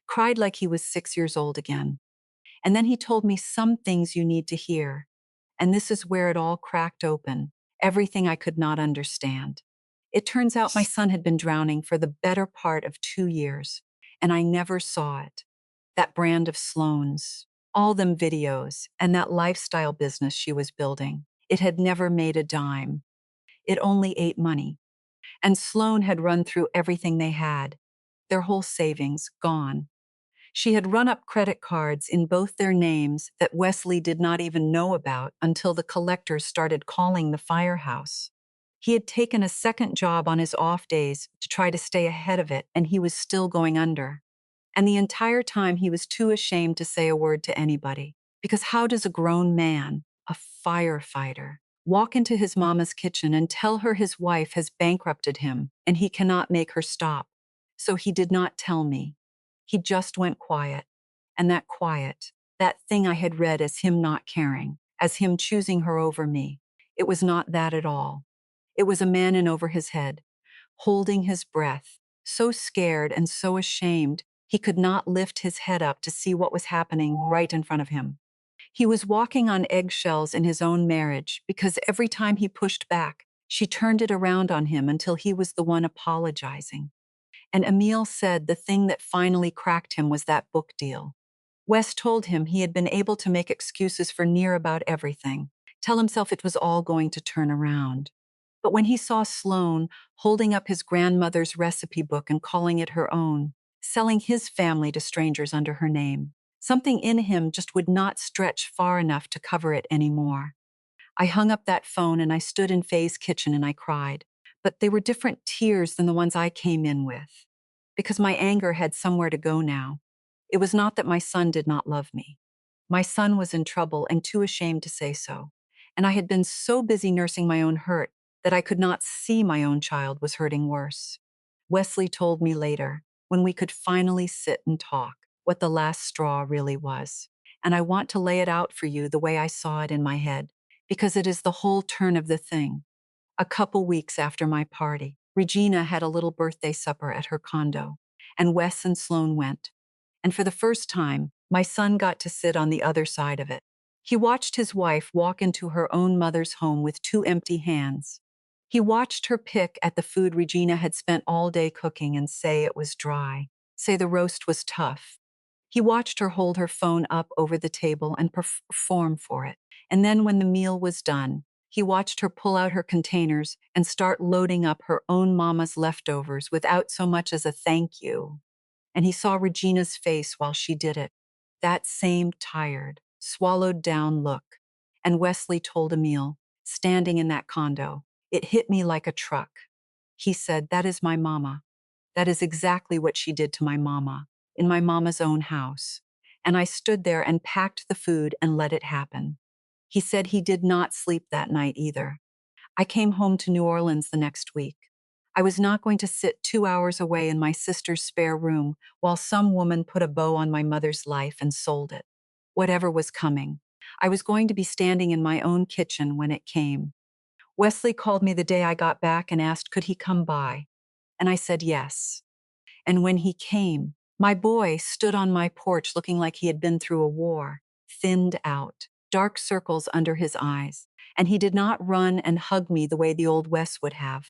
S1: cried like he was 6 years old again. And then he told me some things you need to hear. And this is where it all cracked open, everything I could not understand. It turns out my son had been drowning for the better part of 2 years, and I never saw it. That brand of Sloane's, all them videos, and that lifestyle business she was building. It had never made a dime. It only ate money. And Sloane had run through everything they had. Their whole savings gone. She had run up credit cards in both their names that Wesley did not even know about until the collectors started calling the firehouse. He had taken a second job on his off days to try to stay ahead of it, and he was still going under. And the entire time he was too ashamed to say a word to anybody. Because how does a grown man, a firefighter, walk into his mama's kitchen and tell her his wife has bankrupted him and he cannot make her stop? So he did not tell me. He just went quiet. And that quiet, that thing I had read as him not caring, as him choosing her over me, it was not that at all. It was a man in over his head, holding his breath, so scared and so ashamed he could not lift his head up to see what was happening right in front of him. He was walking on eggshells in his own marriage because every time he pushed back, she turned it around on him until he was the one apologizing. And Emil said the thing that finally cracked him was that book deal. Wes told him he had been able to make excuses for near about everything, tell himself it was all going to turn around. But when he saw Sloane holding up his grandmother's recipe book and calling it her own, selling his family to strangers under her name, something in him just would not stretch far enough to cover it anymore. I hung up that phone and I stood in Faye's kitchen and I cried. But they were different tears than the ones I came in with. Because my anger had somewhere to go now. It was not that my son did not love me. My son was in trouble and too ashamed to say so. And I had been so busy nursing my own hurt that I could not see my own child was hurting worse. Wesley told me later, when we could finally sit and talk, what the last straw really was. and I want to lay it out for you the way I saw it in my head, because it is the whole turn of the thing. A couple weeks after my party, Regina had a little birthday supper at her condo, and Wes and Sloan went. And for the first time, my son got to sit on the other side of it. He watched his wife walk into her own mother's home with two empty hands. He watched her pick at the food Regina had spent all day cooking and say it was dry, say the roast was tough. He watched her hold her phone up over the table and perform for it. And then when the meal was done, he watched her pull out her containers and start loading up her own mama's leftovers without so much as a thank you. And he saw Regina's face while she did it, that same tired, swallowed down look. And Wesley told Emil, standing in that condo, it hit me like a truck. He said, that is my mama. That is exactly what she did to my mama, in my mama's own house. And I stood there and packed the food and let it happen. He said he did not sleep that night either. I came home to New Orleans the next week. I was not going to sit 2 hours away in my sister's spare room while some woman put a bow on my mother's life and sold it. Whatever was coming, I was going to be standing in my own kitchen when it came. Wesley called me the day I got back and asked could he come by, and I said yes. And when he came, my boy stood on my porch looking like he had been through a war, thinned out, dark circles under his eyes, and he did not run and hug me the way the old Wes would have.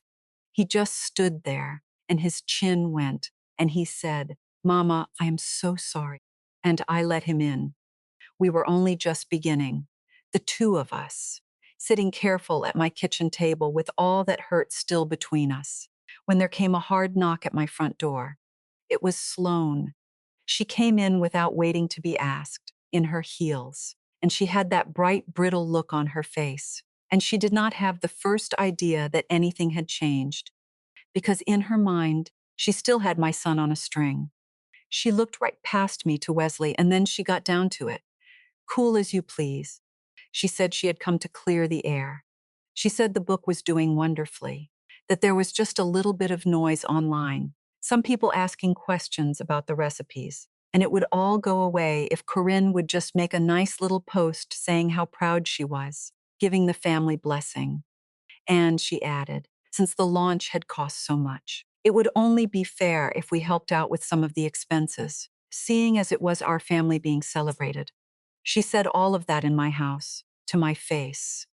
S1: He just stood there, and his chin went, and he said, Mama, I am so sorry. And I let him in. We were only just beginning, the two of us, sitting careful at my kitchen table with all that hurt still between us, when there came a hard knock at my front door. It was Sloan. She came in without waiting to be asked, in her heels, and she had that bright, brittle look on her face, and she did not have the first idea that anything had changed, because in her mind, she still had my son on a string. She looked right past me to Wesley, and then she got down to it. Cool as you please. She said she had come to clear the air. She said the book was doing wonderfully, that there was just a little bit of noise online, some people asking questions about the recipes, and it would all go away if Corinne would just make a nice little post saying how proud she was, giving the family blessing. And, she added, since the launch had cost so much, it would only be fair if we helped out with some of the expenses, seeing as it was our family being celebrated. She said all of that in my house, to my face.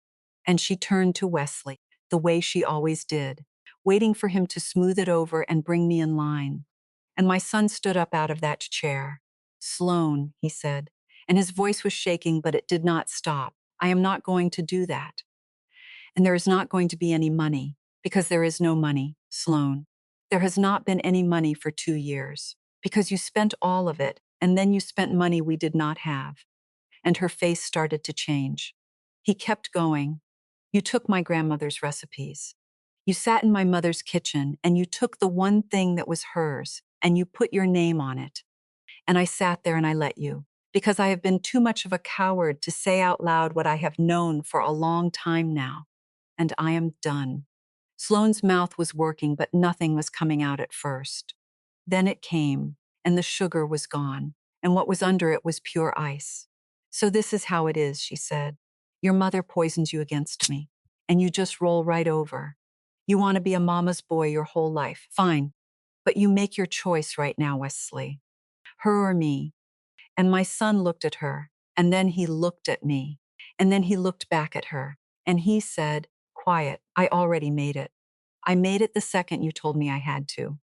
S1: And she turned to Wesley, the way she always did, waiting for him to smooth it over and bring me in line. And my son stood up out of that chair. Sloan, he said, and his voice was shaking, but it did not stop. I am not going to do that. And there is not going to be any money, because there is no money, Sloan. There has not been any money for 2 years, because you spent all of it, and then you spent money we did not have. And her face started to change. He kept going. You took my grandmother's recipes. You sat in my mother's kitchen, and you took the one thing that was hers, and you put your name on it. And I sat there and I let you, because I have been too much of a coward to say out loud what I have known for a long time now. And I am done. Sloane's mouth was working, but nothing was coming out at first. Then it came, and the sugar was gone, and what was under it was pure ice. So this is how it is, she said. Your mother poisons you against me, and you just roll right over. You want to be a mama's boy your whole life. Fine. But you make your choice right now, Wesley. Her or me. And my son looked at her, and then he looked at me, and then he looked back at her, and he said, quiet, I already made it. I made it the second you told me I had to.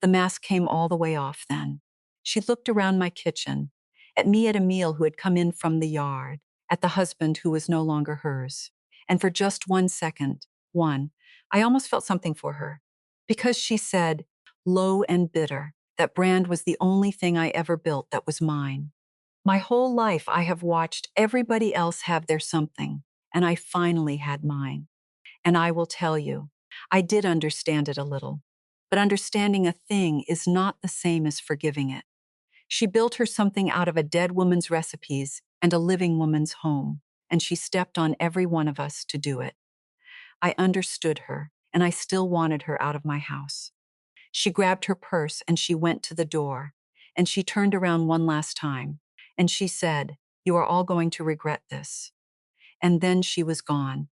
S1: The mask came all the way off then. She looked around my kitchen, at me at Emil who had come in from the yard, at the husband who was no longer hers. And for just 1 second, I almost felt something for her. Because she said, low and bitter, that brand was the only thing I ever built that was mine. My whole life I have watched everybody else have their something, and I finally had mine. And I will tell you, I did understand it a little, but understanding a thing is not the same as forgiving it. She built her something out of a dead woman's recipes and a living woman's home, and she stepped on every one of us to do it. I understood her, and I still wanted her out of my house. She grabbed her purse and she went to the door, and she turned around one last time, and she said, You are all going to regret this." And then she was gone.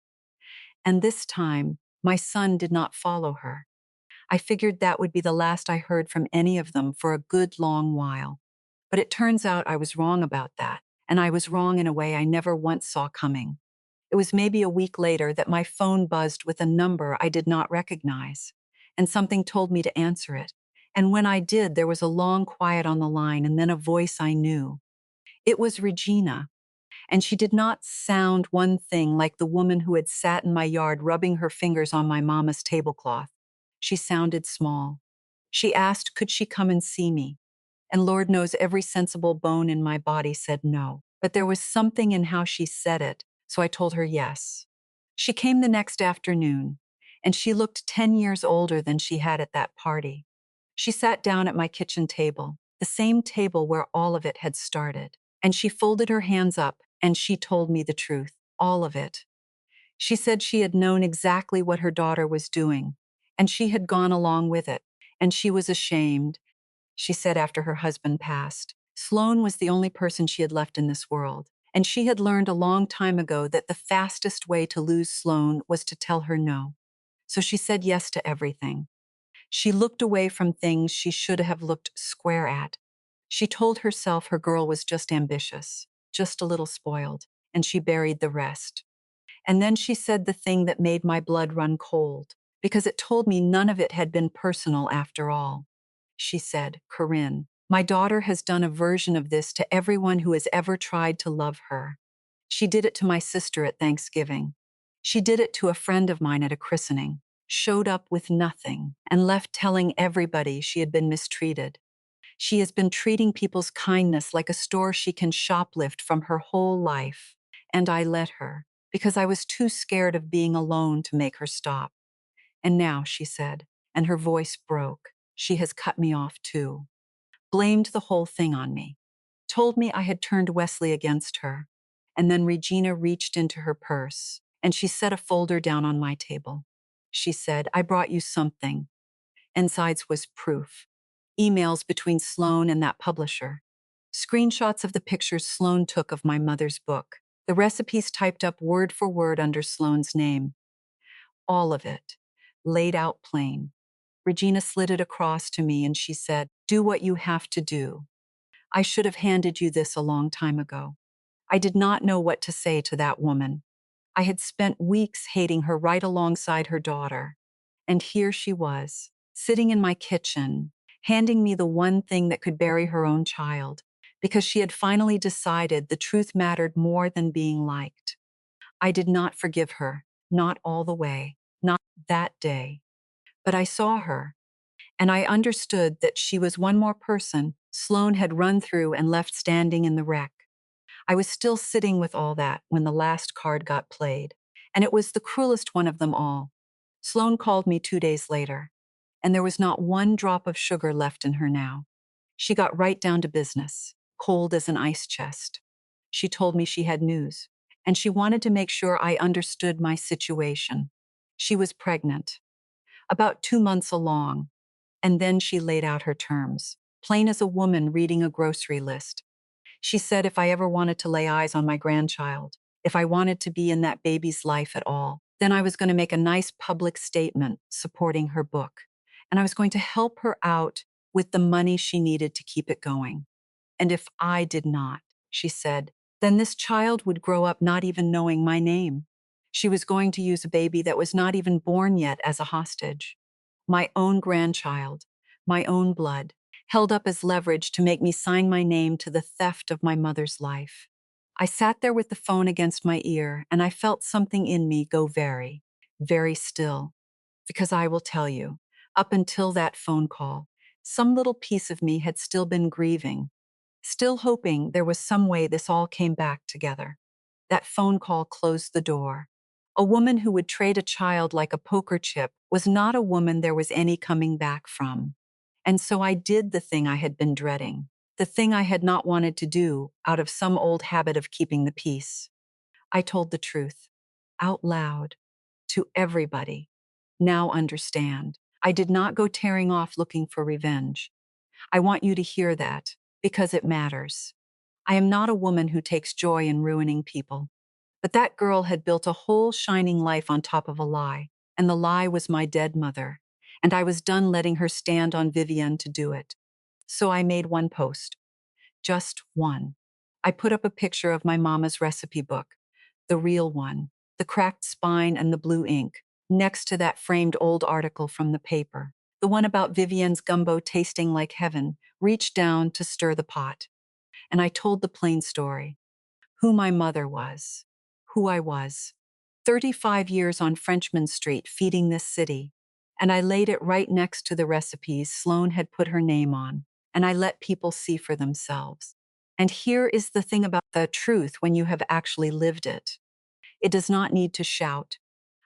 S1: And this time, my son did not follow her. I figured that would be the last I heard from any of them for a good long while. But it turns out I was wrong about that, and I was wrong in a way I never once saw coming. It was maybe a week later that my phone buzzed with a number I did not recognize, and something told me to answer it. And when I did, there was a long quiet on the line and then a voice I knew. It was Regina, and she did not sound one thing like the woman who had sat in my yard rubbing her fingers on my mama's tablecloth. She sounded small. She asked, could she come and see me? And Lord knows every sensible bone in my body said no. But there was something in how she said it, so I told her yes. She came the next afternoon, and she looked 10 years older than she had at that party. She sat down at my kitchen table, the same table where all of it had started, and she folded her hands up and she told me the truth, all of it. She said she had known exactly what her daughter was doing, and she had gone along with it, and she was ashamed. She said after her husband passed, Sloan was the only person she had left in this world, and she had learned a long time ago that the fastest way to lose Sloan was to tell her no. So she said yes to everything. She looked away from things she should have looked square at. She told herself her girl was just ambitious, just a little spoiled, and she buried the rest. And then she said the thing that made my blood run cold, because it told me none of it had been personal after all. She said, Corinne, my daughter has done a version of this to everyone who has ever tried to love her. She did it to my sister at Thanksgiving. She did it to a friend of mine at a christening, showed up with nothing, and left telling everybody she had been mistreated. She has been treating people's kindness like a store she can shoplift from her whole life. And I let her, because I was too scared of being alone to make her stop. And now, she said, and her voice broke, she has cut me off too. Blamed the whole thing on me. Told me I had turned Wesley against her. And then Regina reached into her purse, and she set a folder down on my table. She said, I brought you something. Inside was proof. Emails between Sloan and that publisher. Screenshots of the pictures Sloan took of my mother's book. The recipes typed up word for word under Sloan's name. All of it, laid out plain. Regina slid it across to me and she said, do what you have to do. I should have handed you this a long time ago. I did not know what to say to that woman. I had spent weeks hating her right alongside her daughter. And here she was, sitting in my kitchen, handing me the one thing that could bury her own child, because she had finally decided the truth mattered more than being liked. I did not forgive her, not all the way, not that day. But I saw her, and I understood that she was one more person Sloan had run through and left standing in the wreck. I was still sitting with all that when the last card got played, and it was the cruelest one of them all. Sloan called me 2 days later, and there was not one drop of sugar left in her now. She got right down to business, cold as an ice chest. She told me she had news, and she wanted to make sure I understood my situation. She was pregnant, about 2 months along, and then she laid out her terms, plain as a woman reading a grocery list. She said if I ever wanted to lay eyes on my grandchild, if I wanted to be in that baby's life at all, then I was going to make a nice public statement supporting her book. And I was going to help her out with the money she needed to keep it going. And if I did not, she said, then this child would grow up not even knowing my name. She was going to use a baby that was not even born yet as a hostage. My own grandchild, my own blood, held up as leverage to make me sign my name to the theft of my mother's life. I sat there with the phone against my ear, and I felt something in me go very, very still. Because I will tell you, up until that phone call, some little piece of me had still been grieving, still hoping there was some way this all came back together. That phone call closed the door. A woman who would trade a child like a poker chip was not a woman there was any coming back from. And so I did the thing I had been dreading, the thing I had not wanted to do out of some old habit of keeping the peace. I told the truth, out loud, to everybody. Now understand, I did not go tearing off looking for revenge. I want you to hear that, because it matters. I am not a woman who takes joy in ruining people. But that girl had built a whole shining life on top of a lie, and the lie was my dead mother, and I was done letting her stand on Vivian to do it. So I made one post. Just one. I put up a picture of my mama's recipe book, the real one, the cracked spine and the blue ink, next to that framed old article from the paper, the one about Vivian's gumbo tasting like heaven, reached down to stir the pot. And I told the plain story, who my mother was, who I was. 35 years on Frenchman Street feeding this city. And I laid it right next to the recipes Sloane had put her name on, and I let people see for themselves. And here is the thing about the truth when you have actually lived it. It does not need to shout.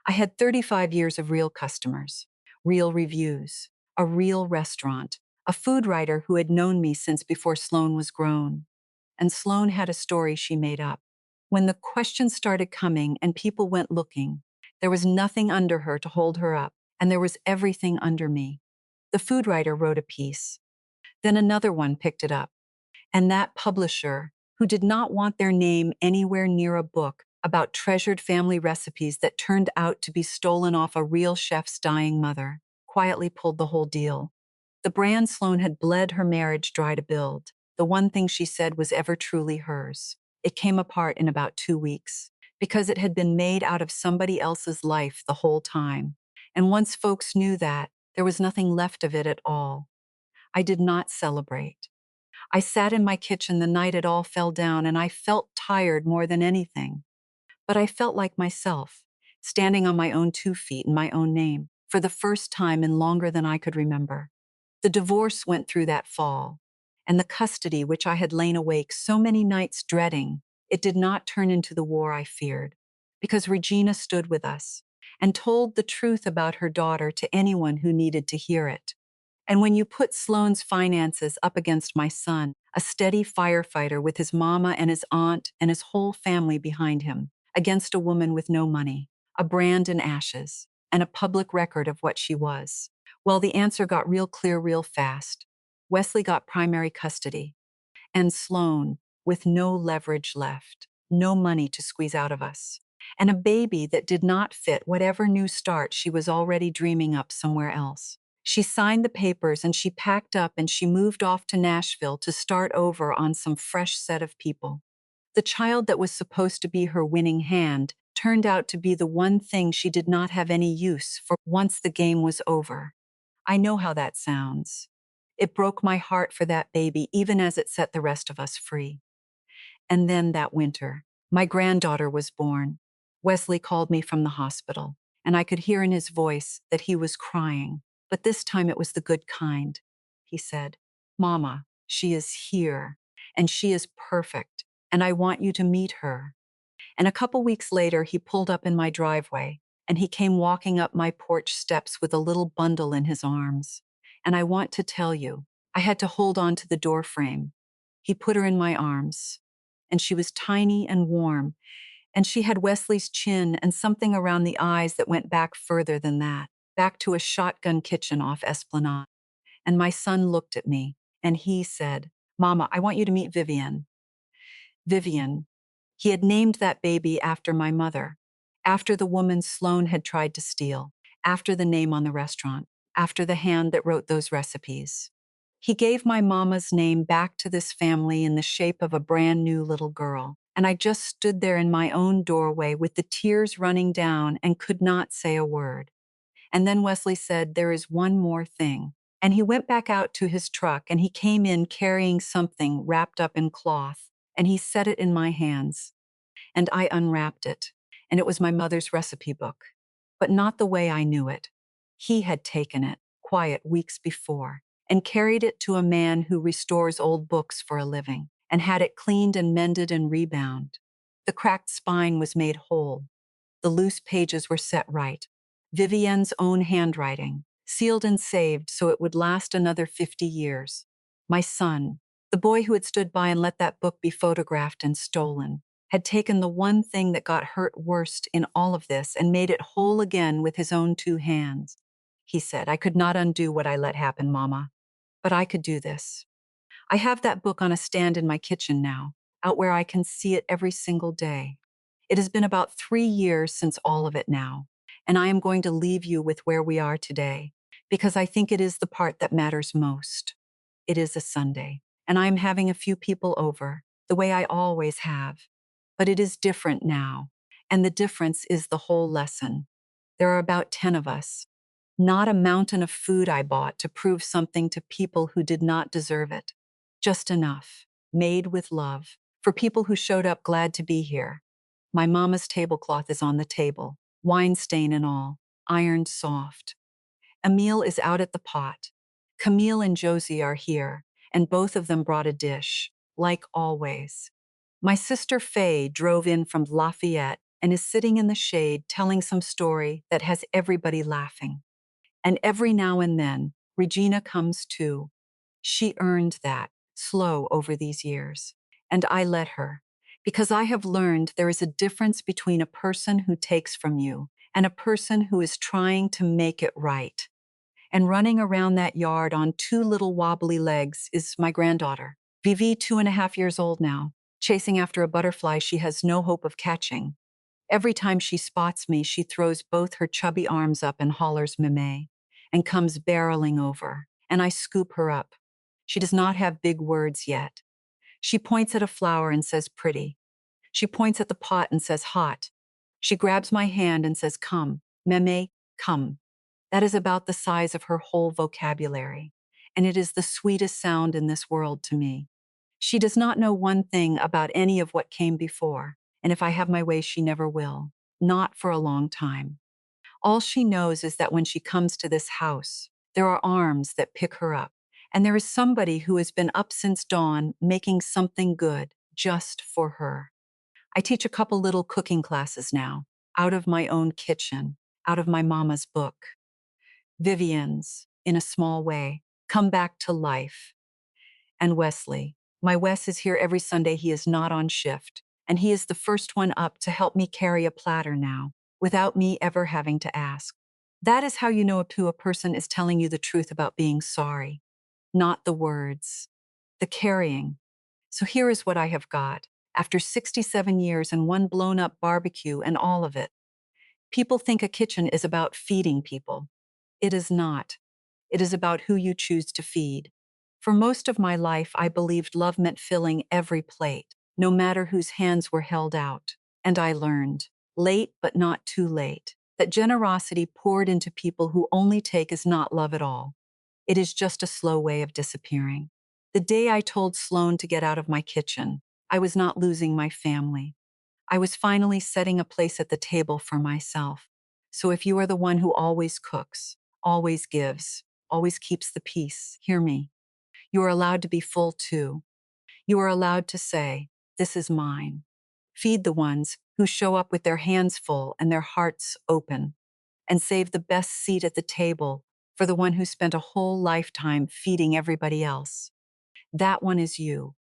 S1: I had 35 years of real customers, real reviews, a real restaurant, a food writer who had known me since before Sloane was grown. And Sloane had a story she made up. When the questions started coming and people went looking, there was nothing under her to hold her up, and there was everything under me. The food writer wrote a piece. Then another one picked it up. And that publisher, who did not want their name anywhere near a book about treasured family recipes that turned out to be stolen off a real chef's dying mother, quietly pulled the whole deal. The brand Sloane had bled her marriage dry to build, the one thing she said was ever truly hers. It came apart in about 2 weeks, because it had been made out of somebody else's life the whole time. And once folks knew that, there was nothing left of it at all. I did not celebrate. I sat in my kitchen the night it all fell down, and I felt tired more than anything. But I felt like myself, standing on my own 2 feet in my own name, for the first time in longer than I could remember. The divorce went through that fall, and the custody which I had lain awake so many nights dreading, it did not turn into the war I feared, because Regina stood with us and told the truth about her daughter to anyone who needed to hear it. And when you put Sloane's finances up against my son, a steady firefighter with his mama and his aunt and his whole family behind him, against a woman with no money, a brand in ashes, and a public record of what she was, well, the answer got real clear real fast. Wesley got primary custody, and Sloane, with no leverage left, no money to squeeze out of us, and a baby that did not fit whatever new start she was already dreaming up somewhere else. She signed the papers and she packed up and she moved off to Nashville to start over on some fresh set of people. The child that was supposed to be her winning hand turned out to be the one thing she did not have any use for once the game was over. I know how that sounds. It broke my heart for that baby even as it set the rest of us free. And then that winter, my granddaughter was born. Wesley called me from the hospital, and I could hear in his voice that he was crying, but this time it was the good kind. He said, "Mama, she is here, and she is perfect, and I want you to meet her." And a couple weeks later, he pulled up in my driveway, and he came walking up my porch steps with a little bundle in his arms. And I want to tell you, I had to hold on to the door frame. He put her in my arms, and she was tiny and warm, and she had Wesley's chin and something around the eyes that went back further than that, back to a shotgun kitchen off Esplanade. And my son looked at me, and he said, "Mama, I want you to meet Vivian." Vivian. He had named that baby after my mother, after the woman Sloane had tried to steal, after the name on the restaurant, after the hand that wrote those recipes. He gave my mama's name back to this family in the shape of a brand new little girl, and I just stood there in my own doorway with the tears running down and could not say a word. And then Wesley said, "There is one more thing." And he went back out to his truck and he came in carrying something wrapped up in cloth, and he set it in my hands. And I unwrapped it, and it was my mother's recipe book, but not the way I knew it. He had taken it, quiet weeks before, and carried it to a man who restores old books for a living, and had it cleaned and mended and rebound. The cracked spine was made whole. The loose pages were set right. Vivienne's own handwriting, sealed and saved so it would last another 50 years. My son, the boy who had stood by and let that book be photographed and stolen, had taken the one thing that got hurt worst in all of this and made it whole again with his own 2 hands. He said, "I could not undo what I let happen, Mama, but I could do this. I have that book on a stand in my kitchen now, out where I can see it every single day. It has been about 3 years since all of it now, and I am going to leave you with where we are today, because I think it is the part that matters most. It is a Sunday, and I am having a few people over, the way I always have. But it is different now, and the difference is the whole lesson. There are about 10 of us. Not a mountain of food I bought to prove something to people who did not deserve it. Just enough, made with love, for people who showed up glad to be here. My mama's tablecloth is on the table, wine stain and all, ironed soft. Emil is out at the pot. Camille and Josie are here, and both of them brought a dish, like always. My sister Faye drove in from Lafayette and is sitting in the shade telling some story that has everybody laughing. And every now and then, Regina comes too. She earned that, slow over these years. And I let her, because I have learned there is a difference between a person who takes from you and a person who is trying to make it right. And running around that yard on two little wobbly legs is my granddaughter, Vivi, 2.5 years old now, chasing after a butterfly she has no hope of catching. Every time she spots me, she throws both her chubby arms up and hollers meme, and comes barreling over, and I scoop her up. She does not have big words yet. She points at a flower and says pretty. She points at the pot and says hot. She grabs my hand and says come, meme, come. That is about the size of her whole vocabulary, and it is the sweetest sound in this world to me. She does not know one thing about any of what came before, and if I have my way, she never will. Not for a long time. All she knows is that when she comes to this house, there are arms that pick her up, and there is somebody who has been up since dawn making something good just for her. I teach a couple little cooking classes now, out of my own kitchen, out of my mama's book. Vivian's, in a small way, come back to life. And Wesley. My Wes is here every Sunday. He is not on shift, and he is the first one up to help me carry a platter now, without me ever having to ask. That is how you know a person is telling you the truth about being sorry. Not the words, the carrying. So here is what I have got, after 67 years and one blown-up barbecue and all of it. People think a kitchen is about feeding people. It is not. It is about who you choose to feed. For most of my life, I believed love meant filling every plate, no matter whose hands were held out. And I learned, late but not too late, that generosity poured into people who only take is not love at all. It is just a slow way of disappearing. The day I told Sloan to get out of my kitchen, I was not losing my family. I was finally setting a place at the table for myself. So if you are the one who always cooks, always gives, always keeps the peace, hear me. You are allowed to be full too. You are allowed to say, this is mine. Feed the ones who show up with their hands full and their hearts open, and save the best seat at the table for the one who spent a whole lifetime feeding everybody else. That one is you.